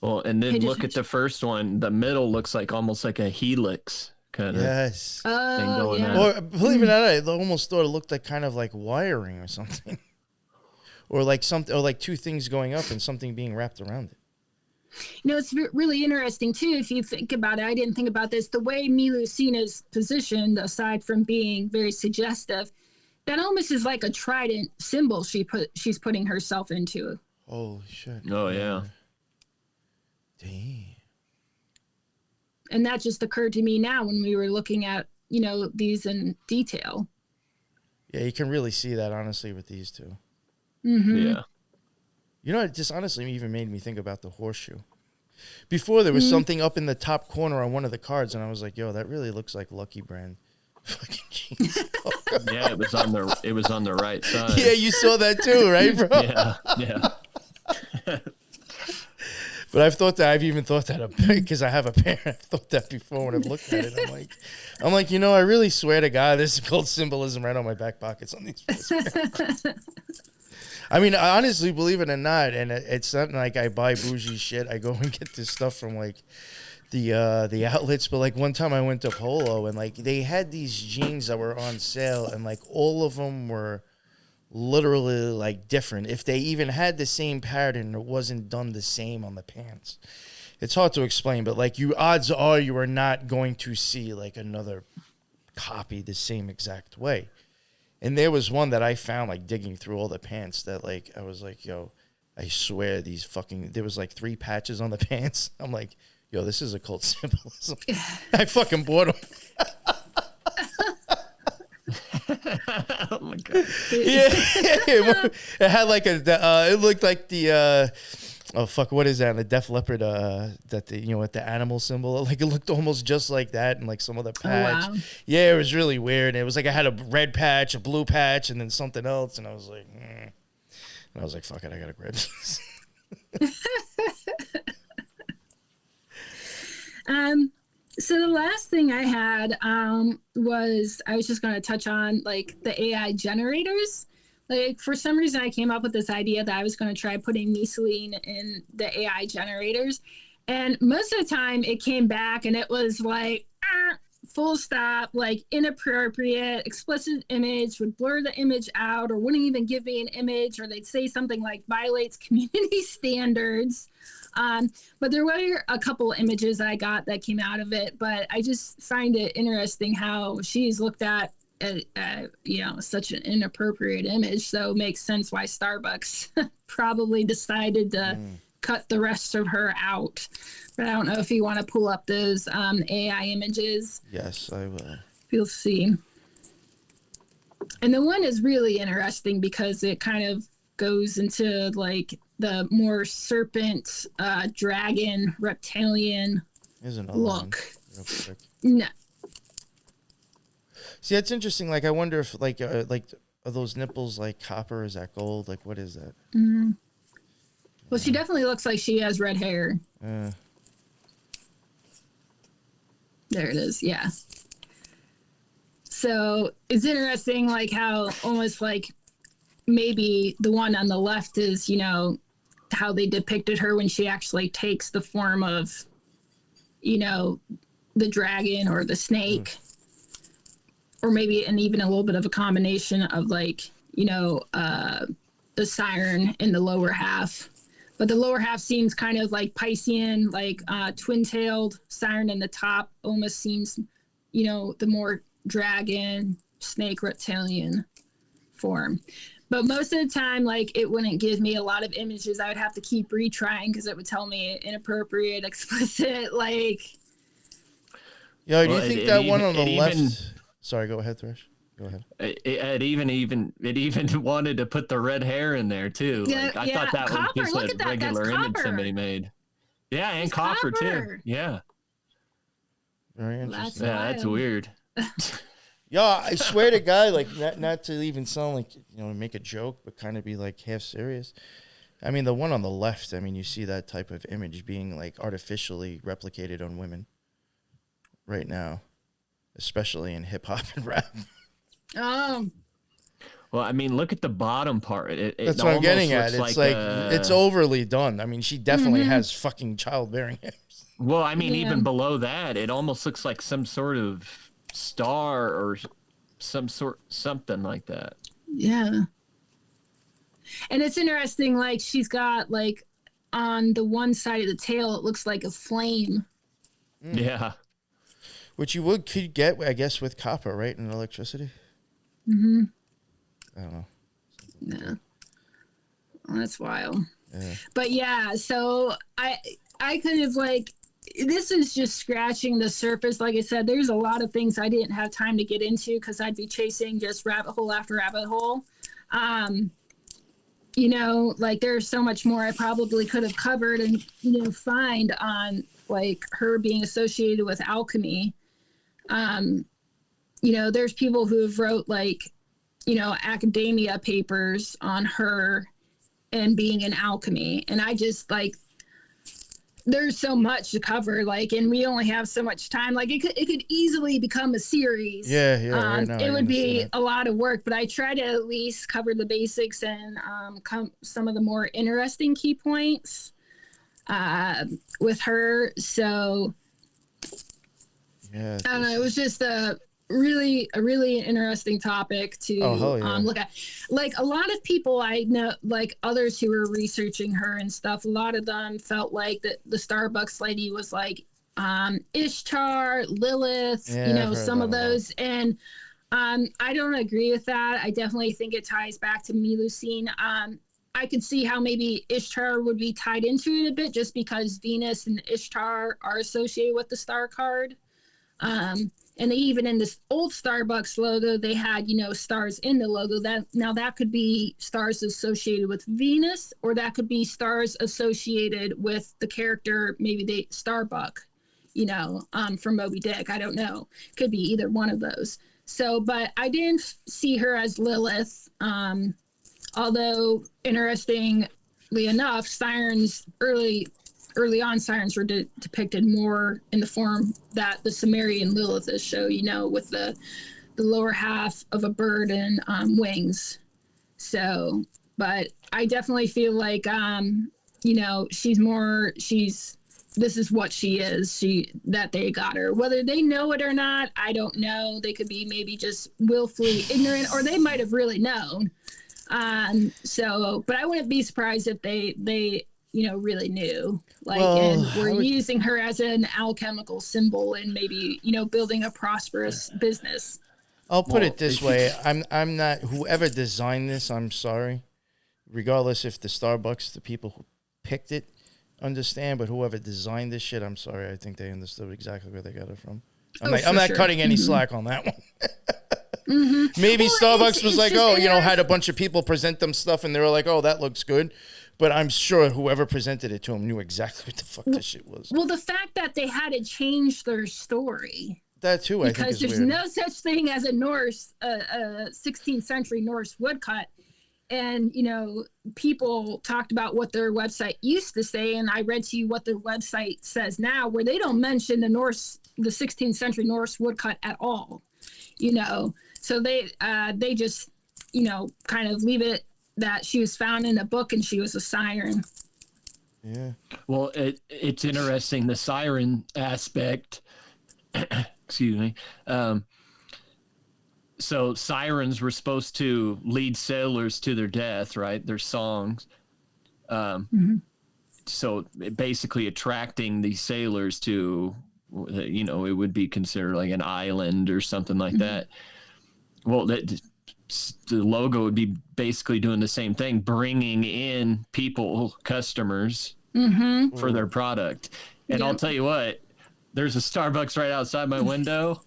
Well, and then Paid look at attention. the first one. The middle looks like almost like a helix kind of. Yes. Oh, going yeah. on. Or believe it or not, I almost thought it looked like kind of like wiring or something. Or like two things going up and something being wrapped around it. It's really interesting too. If you think about it, I didn't think about this. The way Mélusine is positioned, aside from being very suggestive, that almost is like a trident symbol she's putting herself into. Holy shit. Oh yeah. Damn. And that just occurred to me now when we were looking at, these in detail. Yeah, you can really see that honestly with these two. Mm-hmm. Yeah. It just honestly even made me think about the horseshoe. Before there was something up in the top corner on one of the cards, and I was like, "Yo, that really looks like Lucky Brand." Fucking jeans. Yeah, it was on the right side. Yeah, you saw that too, right, bro? Yeah. But I've even thought that because I have a pair. I've thought that before when I've looked at it. I'm like, I really swear to God, there's occult symbolism right on my back pockets on these. I mean, honestly, believe it or not, and it's not like I buy bougie shit. I go and get this stuff from like the outlets. But like one time I went to Polo and like they had these jeans that were on sale, and like all of them were literally like different. If they even had the same pattern, it wasn't done the same on the pants. It's hard to explain, but like odds are you are not going to see like another copy the same exact way. And there was one that I found like digging through all the pants that like I was like, yo, I swear these fucking, there was like 3 patches on the pants. I'm like, yo, this is occult symbolism. I fucking bought them. Oh my god. Yeah, it had like it looked like the oh fuck, what is that? The Def Leppard that the, you know, with the animal symbol, like it looked almost just like that, and like some other patch. Oh, wow. Yeah, it was really weird. It was like I had a red patch, a blue patch, and then something else, and I was like, and I was like, fuck it, I gotta grab this. So the last thing I had was I was just going to touch on like the AI generators. Like for some reason I came up with this idea that I was going to try putting Mélusine in the AI generators, and most of the time it came back and it was like full stop, like inappropriate, explicit image, would blur the image out or wouldn't even give me an image, or they'd say something like violates community standards. But there were a couple images I got that came out of it, but I just find it interesting how she's looked at, you know, such an inappropriate image. So it makes sense why Starbucks probably decided to cut the rest of her out. But I don't know if you want to pull up those AI images. Yes, I will. You'll see. And the one is really interesting because it kind of goes into like the more serpent, dragon, reptilian look. No. See, that's interesting. Like, I wonder if like are those nipples like copper? Is that gold? Like, what is that? Mm-hmm. Well, she definitely looks like she has red hair. There it is. Yeah. So it's interesting, like how almost like maybe the one on the left is, you know, how they depicted her when she actually takes the form of, you know, the dragon or the snake, or maybe and even a little bit of a combination of like, you know, the siren in the lower half. But the lower half seems kind of like Piscean, like twin-tailed siren in the top almost seems, you know, the more dragon, snake, reptilian form. But most of the time, like, it wouldn't give me a lot of images. I would have to keep retrying because it would tell me inappropriate, explicit, like... Yo, do you think that one on the left... Sorry, go ahead, Thrash. Go ahead. It even wanted to put the red hair in there too. Yeah, like, I thought that copper. was just Look a at that. regular That's image copper. somebody made. Yeah, and It's copper copper. too. Yeah. Very interesting. That's weird. Yo, I swear to God, like, not to even sound like, you know, make a joke, but kind of be like half serious. I mean, the one on the left, I mean, you see that type of image being like artificially replicated on women right now, especially in hip hop and rap. Well, I mean, look at the bottom part. That's what I'm getting at. It's like it's overly done. I mean, she definitely has fucking childbearing hips. Well, I mean, even below that, it almost looks like some sort of star or something like that. Yeah. And it's interesting, like, she's got, like, on the one side of the tail, it looks like a flame. Yeah. Which you could get, I guess, with copper, right, and electricity? Mm-hmm. I don't know. Yeah. Well, that's wild. Yeah. But yeah, so I kind of like, this is just scratching the surface. Like I said, there's a lot of things I didn't have time to get into because I'd be chasing just rabbit hole after rabbit hole. You know, like there's so much more I probably could have covered and, you know, find on like her being associated with alchemy. You know, there's people who have wrote like, you know, academia papers on her and being in alchemy. And I just like, there's so much to cover, like, and we only have so much time. Like, it could easily become a series. Yeah, right now, it I would be understand. a lot of work, but I try to at least cover the basics and some of the more interesting key points with her. So Yeah. I don't know. It was just a really interesting topic to look at. Like, a lot of people I know, like others who were researching her and stuff, a lot of them felt like that the Starbucks lady was like Ishtar, Lilith, some of those. And I don't agree with that. I definitely think it ties back to Mélusine. I could see how maybe Ishtar would be tied into it a bit, just because Venus and Ishtar are associated with the star card. And they, even in this old Starbucks logo, they had, stars in the logo. That could be stars associated with Venus, or that could be stars associated with the character, maybe Starbuck, from Moby Dick. I don't know. Could be either one of those. So, but I didn't see her as Lilith. Although, interestingly enough, sirens early on, sirens were depicted more in the form that the Sumerian Lilith show, with the lower half of a bird and wings. So, but I definitely feel like, this is what she is, that they got her. Whether they know it or not, I don't know. They could be maybe just willfully ignorant, or they might have really known. But I wouldn't be surprised if they really knew, and we're using her as an alchemical symbol and maybe, building a prosperous business. I'll put it this way. I'm not, whoever designed this, I'm sorry. Regardless if the Starbucks, the people who picked it, understand, but whoever designed this shit, I'm sorry. I think they understood exactly where they got it from. I'm not cutting any slack on that one. Maybe Starbucks was like, had a bunch of people present them stuff and they were like, oh, that looks good. But I'm sure whoever presented it to him knew exactly what the fuck this shit was. Well, the fact that they had to change their story. That too, I think, is weird. Because there's no such thing as a 16th century Norse woodcut. And, people talked about what their website used to say. And I read to you what their website says now, where they don't mention the 16th century Norse woodcut at all. So they just, kind of leave it that she was found in a book and she was a siren. Yeah. Well, it's interesting, the siren aspect. Excuse me. So sirens were supposed to lead sailors to their death, right? Their songs. So basically attracting these sailors to, it would be considered like an island or something like that. Well, the logo would be basically doing the same thing, bringing in people, customers for their product. And I'll tell you what, there's a Starbucks right outside my window.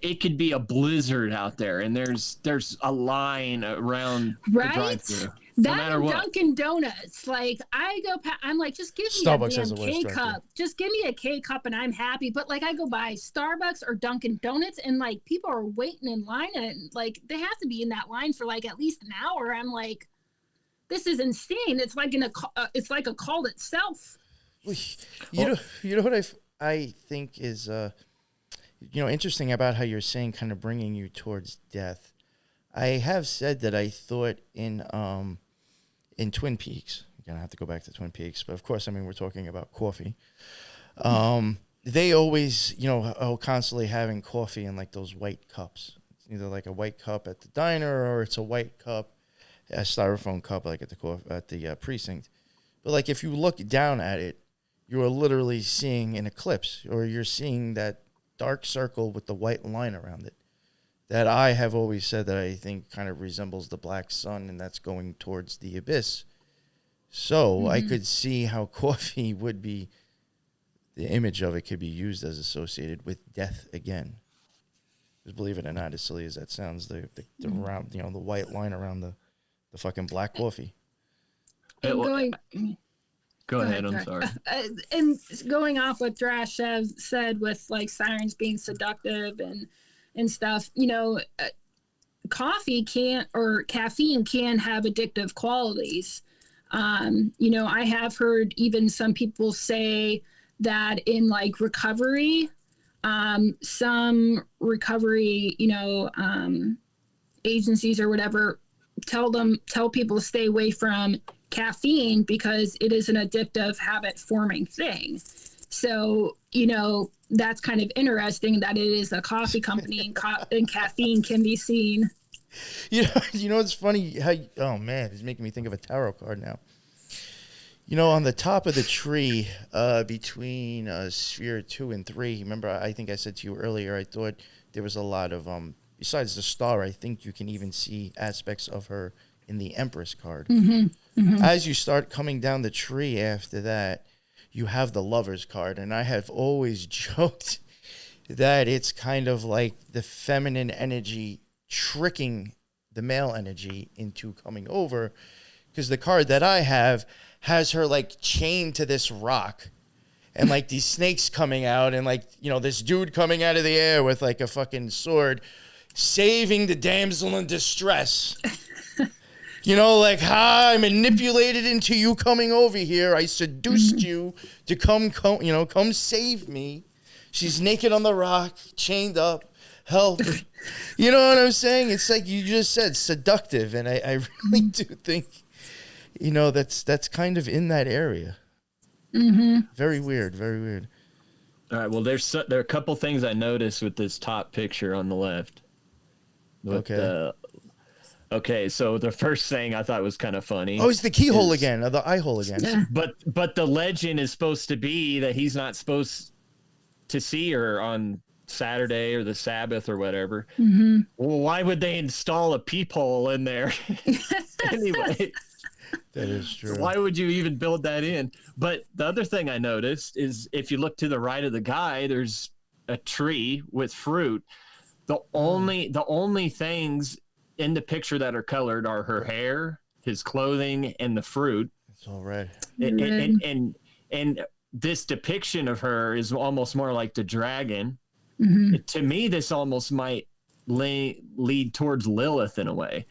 It could be a blizzard out there, and there's a line around the drive-thru. No matter what. Dunkin' Donuts, like, I go, I'm like, just give me Starbucks a damn K-cup. Just give me a K-cup and I'm happy. But, like, I go by Starbucks or Dunkin' Donuts, and, like, people are waiting in line, and, like, they have to be in that line for, like, at least an hour. I'm like, this is insane. It's like it's like a cult itself. You know what I think is interesting about how you're saying kind of bringing you towards death. I have said that I thought in Twin Peaks, again, I have to go back to Twin Peaks, but of course, we're talking about coffee. They always, constantly having coffee in like those white cups. It's either like a white cup at the diner or it's a white cup, a styrofoam cup like at the precinct. But like if you look down at it, you are literally seeing an eclipse, or you're seeing that dark circle with the white line around it. That I have always said that I think kind of resembles the black sun, and that's going towards the abyss. So I could see how coffee would be, the image of it could be used as associated with death again. Because believe it or not, as silly as that sounds, the round, the white line around the fucking black coffee. Go ahead, I'm sorry. And going off what Thrash said with like sirens being seductive and stuff, coffee can't, or caffeine can have addictive qualities. I have heard even some people say that in like recovery, some recovery, agencies or whatever tell people to stay away from caffeine because it is an addictive habit forming thing. So, that's kind of interesting that it is a coffee company and caffeine can be seen. It's funny how, oh man, it's making me think of a tarot card now. On the top of the tree, between sphere 2 and 3, remember, I think I said to you earlier, I thought there was a lot of, besides the star, I think you can even see aspects of her in the Empress card. As you start coming down the tree after that, you have the Lover's card. And I have always joked that it's kind of like the feminine energy tricking the male energy into coming over. Because the card that I have has her like chained to this rock and like these snakes coming out and like, this dude coming out of the air with like a fucking sword saving the damsel in distress. Like, I manipulated into you coming over here. I seduced you to come save me. She's naked on the rock, chained up. Help. You know what I'm saying? It's like you just said, seductive. And I really do think, that's kind of in that area. Very weird. Very weird. All right. Well, there are a couple things I noticed with this top picture on the left. Okay, so the first thing I thought was kind of funny. Oh, it's the keyhole again, or the eye hole again. Yeah. But the legend is supposed to be that he's not supposed to see her on Saturday or the Sabbath or whatever. Well, why would they install a peephole in there anyway? That is true. Why would you even build that in? But the other thing I noticed is if you look to the right of the guy, there's a tree with fruit. The only things in the picture that are colored are her hair, his clothing, and the fruit. It's all red. And this depiction of her is almost more like the dragon. To me, this almost might lead towards Lilith in a way.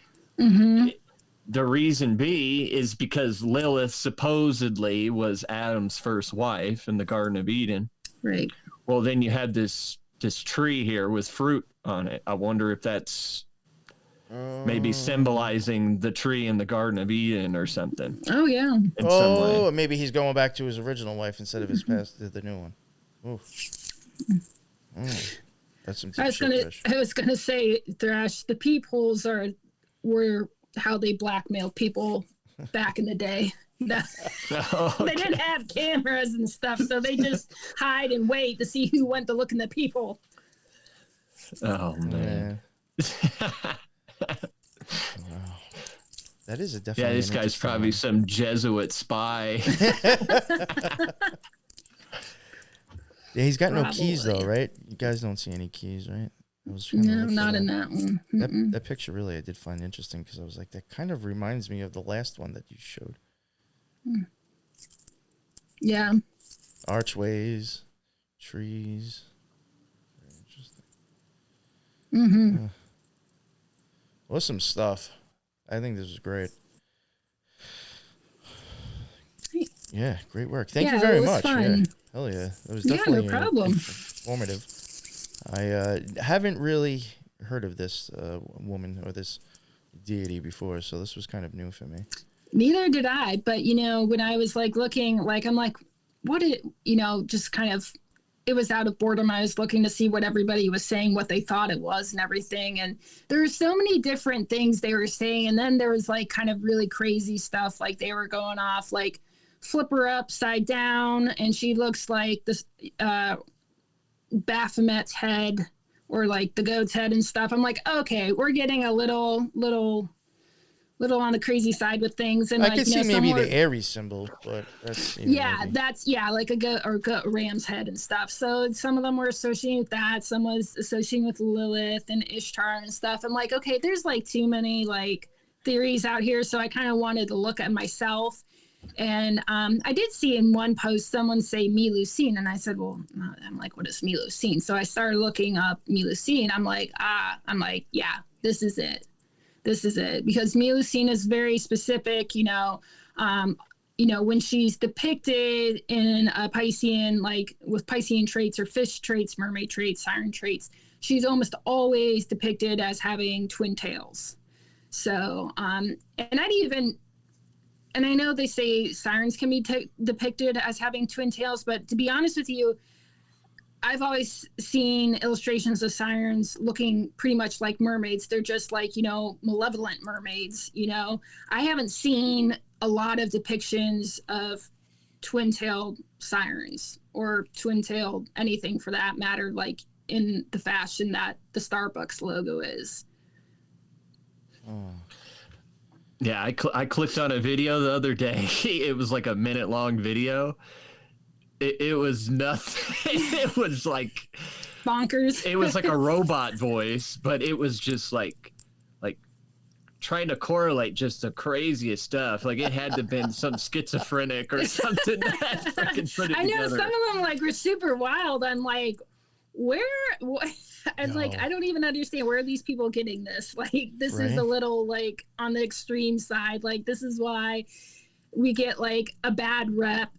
The reason be is because Lilith supposedly was Adam's first wife in the Garden of Eden. Right. Well, then you had this tree here with fruit on it. I wonder if that's maybe symbolizing the tree in the Garden of Eden or something. Oh, yeah. In some way. Maybe he's going back to his original wife instead of his past to the new one. That's some I was gonna say, Thrash, the peepholes were how they blackmailed people back in the day. They didn't have cameras and stuff, so they just hide and wait to see who went to look in the peephole. Oh man. Wow. That is a definitely. Yeah, this guy's probably some Jesuit spy. Yeah, he's got no keys though, right? You guys don't see any keys, right? No, not in that one. That picture really I did find interesting because I was like, that kind of reminds me of the last one that you showed. Yeah. Archways, trees. Very interesting. Awesome stuff. I think this was great. Yeah, great work. Thank you very much. Fun. Yeah. Hell yeah. It was definitely no problem. Informative. I haven't really heard of this woman or this deity before, so this was kind of new for me. Neither did I, but when I was like looking, like I'm like, what it, just kind of, it was out of boredom. I was looking to see what everybody was saying, what they thought it was and everything. And there were so many different things they were saying. And then there was like kind of really crazy stuff. Like they were going off like flip her upside down. And she looks like this Baphomet's head or like the goat's head and stuff. I'm like, okay, we're getting a little on the crazy side with things. And I could see maybe the Aries symbol, but that's like a goat or ram's head and stuff. So some of them were associating with that. Some was associating with Lilith and Ishtar and stuff. I'm like, okay, there's like too many like theories out here. So I kind of wanted to look at myself. And I did see in one post someone say Mélusine, and I said, well, I'm like, what is Mélusine? So I started looking up Mélusine. I'm like, yeah, this is it. Because Mélusine is very specific, When she's depicted in a Piscean, like with Piscean traits or fish traits, mermaid traits, siren traits, she's almost always depicted as having twin tails. So, and I know they say sirens can be depicted as having twin tails, but to be honest with you, I've always seen illustrations of sirens looking pretty much like mermaids. They're just like, malevolent mermaids, I haven't seen a lot of depictions of twin-tailed sirens or twin-tailed anything for that matter, like in the fashion that the Starbucks logo is. Oh. Yeah, I clicked on a video the other day. It was like a minute-long video. It was nothing. It was like bonkers. It was like a robot voice, but it was just like trying to correlate just the craziest stuff. Like it had to have been some schizophrenic or something that freaking put it I know together. some of them like were super wild. I'm like, what? And like, I don't even understand where are these people getting this. Like, this is a little like on the extreme side. Like, this is why we get like a bad rep,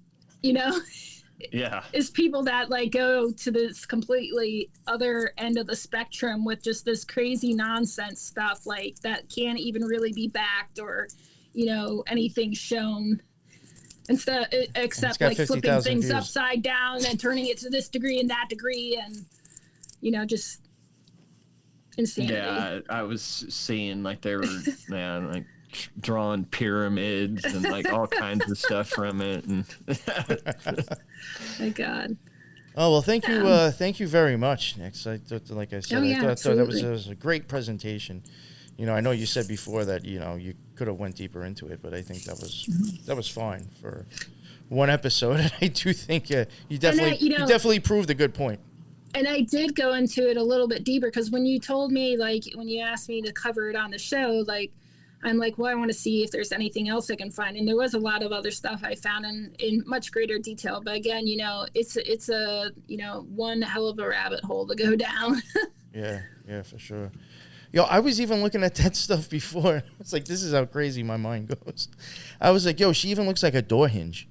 Yeah. Is people that like go to this completely other end of the spectrum with just this crazy nonsense stuff like that can't even really be backed or, anything shown. Instead, except like flipping things views upside down and turning it to this degree and that degree and, just insanity. Yeah, I was seeing like they were, like drawing pyramids and like all kinds of stuff from it. And my God. Oh, well, thank you very much, NYX. I thought, like I said, I thought that was a great presentation. I know you said before that, you could have went deeper into it, but I think that was fine for one episode. And I do think you definitely proved a good point. And I did go into it a little bit deeper because when you told me, like, when you asked me to cover it on the show, like, I'm like, well, I want to see if there's anything else I can find. And there was a lot of other stuff I found in much greater detail. But again, it's a, one hell of a rabbit hole to go down. Yeah, for sure. I was even looking at that stuff before. It's like, this is how crazy my mind goes. I was like, she even looks like a door hinge.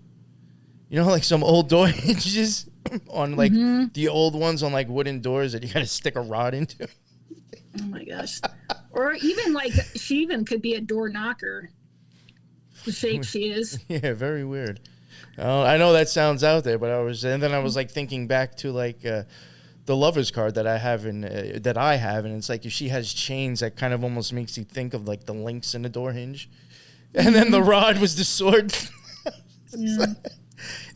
Like some old door hinges on like the old ones on like wooden doors that you got to stick a rod into. Oh my gosh. Or even like she even could be a door knocker. The shape she is. Yeah, very weird. I know that sounds out there, but I was like thinking back to like the lover's card that I have and it's like if she has chains, that kind of almost makes you think of like the links in the door hinge, and then the rod was the sword. Yeah.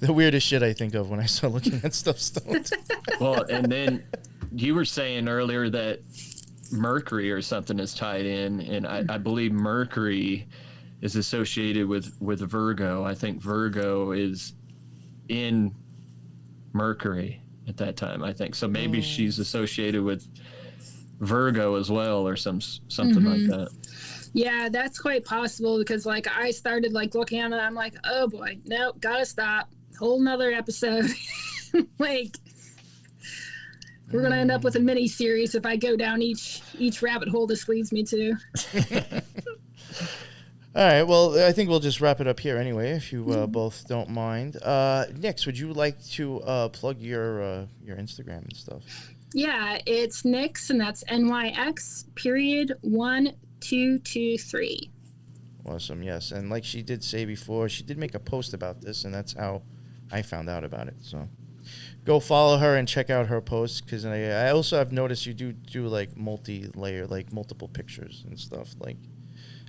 The weirdest shit I think of when I start looking at stuff stoned. Well, and then you were saying earlier that Mercury or something is tied in, and I believe Mercury is associated with Virgo. I think Virgo is in Mercury at that time, I think. So maybe she's associated with Virgo as well or something like that. Yeah, that's quite possible because like I started like looking at it, I'm like, oh boy, no, gotta stop. Whole nother episode. Like we're gonna end up with a mini series if I go down each rabbit hole this leads me to. All right, well, I think we'll just wrap it up here anyway, if you both don't mind. NYX, would you like to plug your Instagram and stuff? Yeah, it's NYX, and that's NYX period 1223. Awesome, yes. And like she did say before, she did make a post about this, and that's how I found out about it. So go follow her and check out her posts, because I also have noticed you do like multi-layer, like multiple pictures and stuff, like,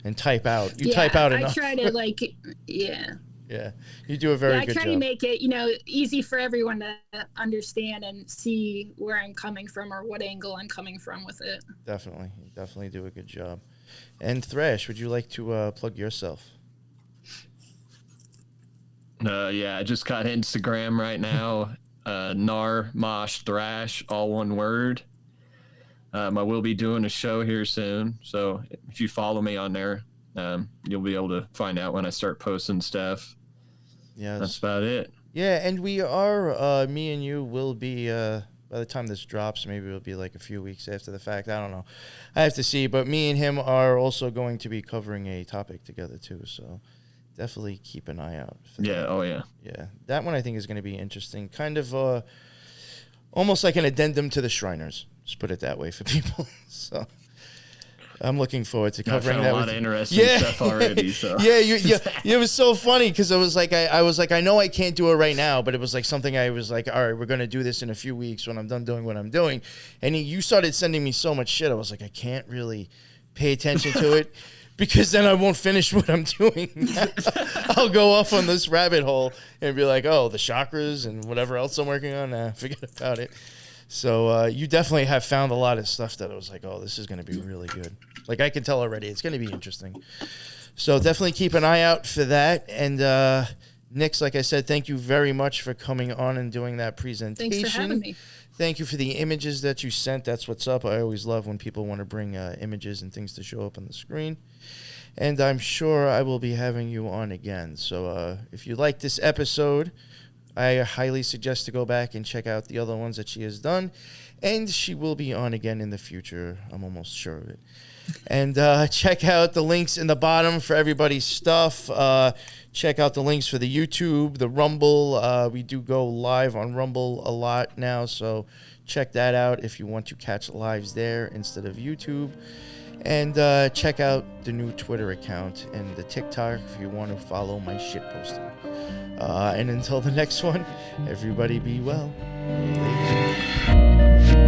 and type out. You type out enough. I try to like, yeah. Yeah, you do a very good job. I try to make it, easy for everyone to understand and see where I'm coming from or what angle I'm coming from with it. Definitely. You definitely do a good job. And Thrash, would you like to plug yourself? Yeah, I just got Instagram right now. Mosh Thrash, all one word. I will be doing a show here soon, so if you follow me on there, you'll be able to find out when I start posting stuff. Yeah, that's about it. Yeah, and we are, me and you will be, by the time this drops, maybe it'll be like a few weeks after the fact. I don't know. I have to see. But me and him are also going to be covering a topic together, too. So definitely keep an eye out for Yeah. that. Oh yeah. Yeah, that one I think is going to be interesting. Kind of almost like an addendum to the Shriners. Just put it that way for people. So I'm looking forward to covering I found that. a lot with of you. interesting stuff already. So yeah, it was so funny because I was like, I know I can't do it right now, but it was like something I was like, all right, we're gonna do this in a few weeks when I'm done doing what I'm doing. And you started sending me so much shit. I was like, I can't really pay attention to it. Because then I won't finish what I'm doing. I'll go off on this rabbit hole and be like, oh, the chakras and whatever else I'm working on. Nah, forget about it. So you definitely have found a lot of stuff that I was like, oh, this is going to be really good. Like I can tell already, it's going to be interesting. So definitely keep an eye out for that. And NYX, like I said, thank you very much for coming on and doing that presentation. Thanks for having me. Thank you for the images that you sent. That's what's up. I always love when people want to bring images and things to show up on the screen. And I'm sure I will be having you on again. So if you like this episode, I highly suggest to go back and check out the other ones that she has done. And she will be on again in the future. I'm almost sure of it. And check out the links in the bottom for everybody's stuff. Check out the links for the YouTube, the Rumble. We do go live on Rumble a lot now, so check that out if you want to catch lives there instead of YouTube. And check out the new Twitter account and the TikTok if you want to follow my shit posting. And until the next one, everybody be well. Later.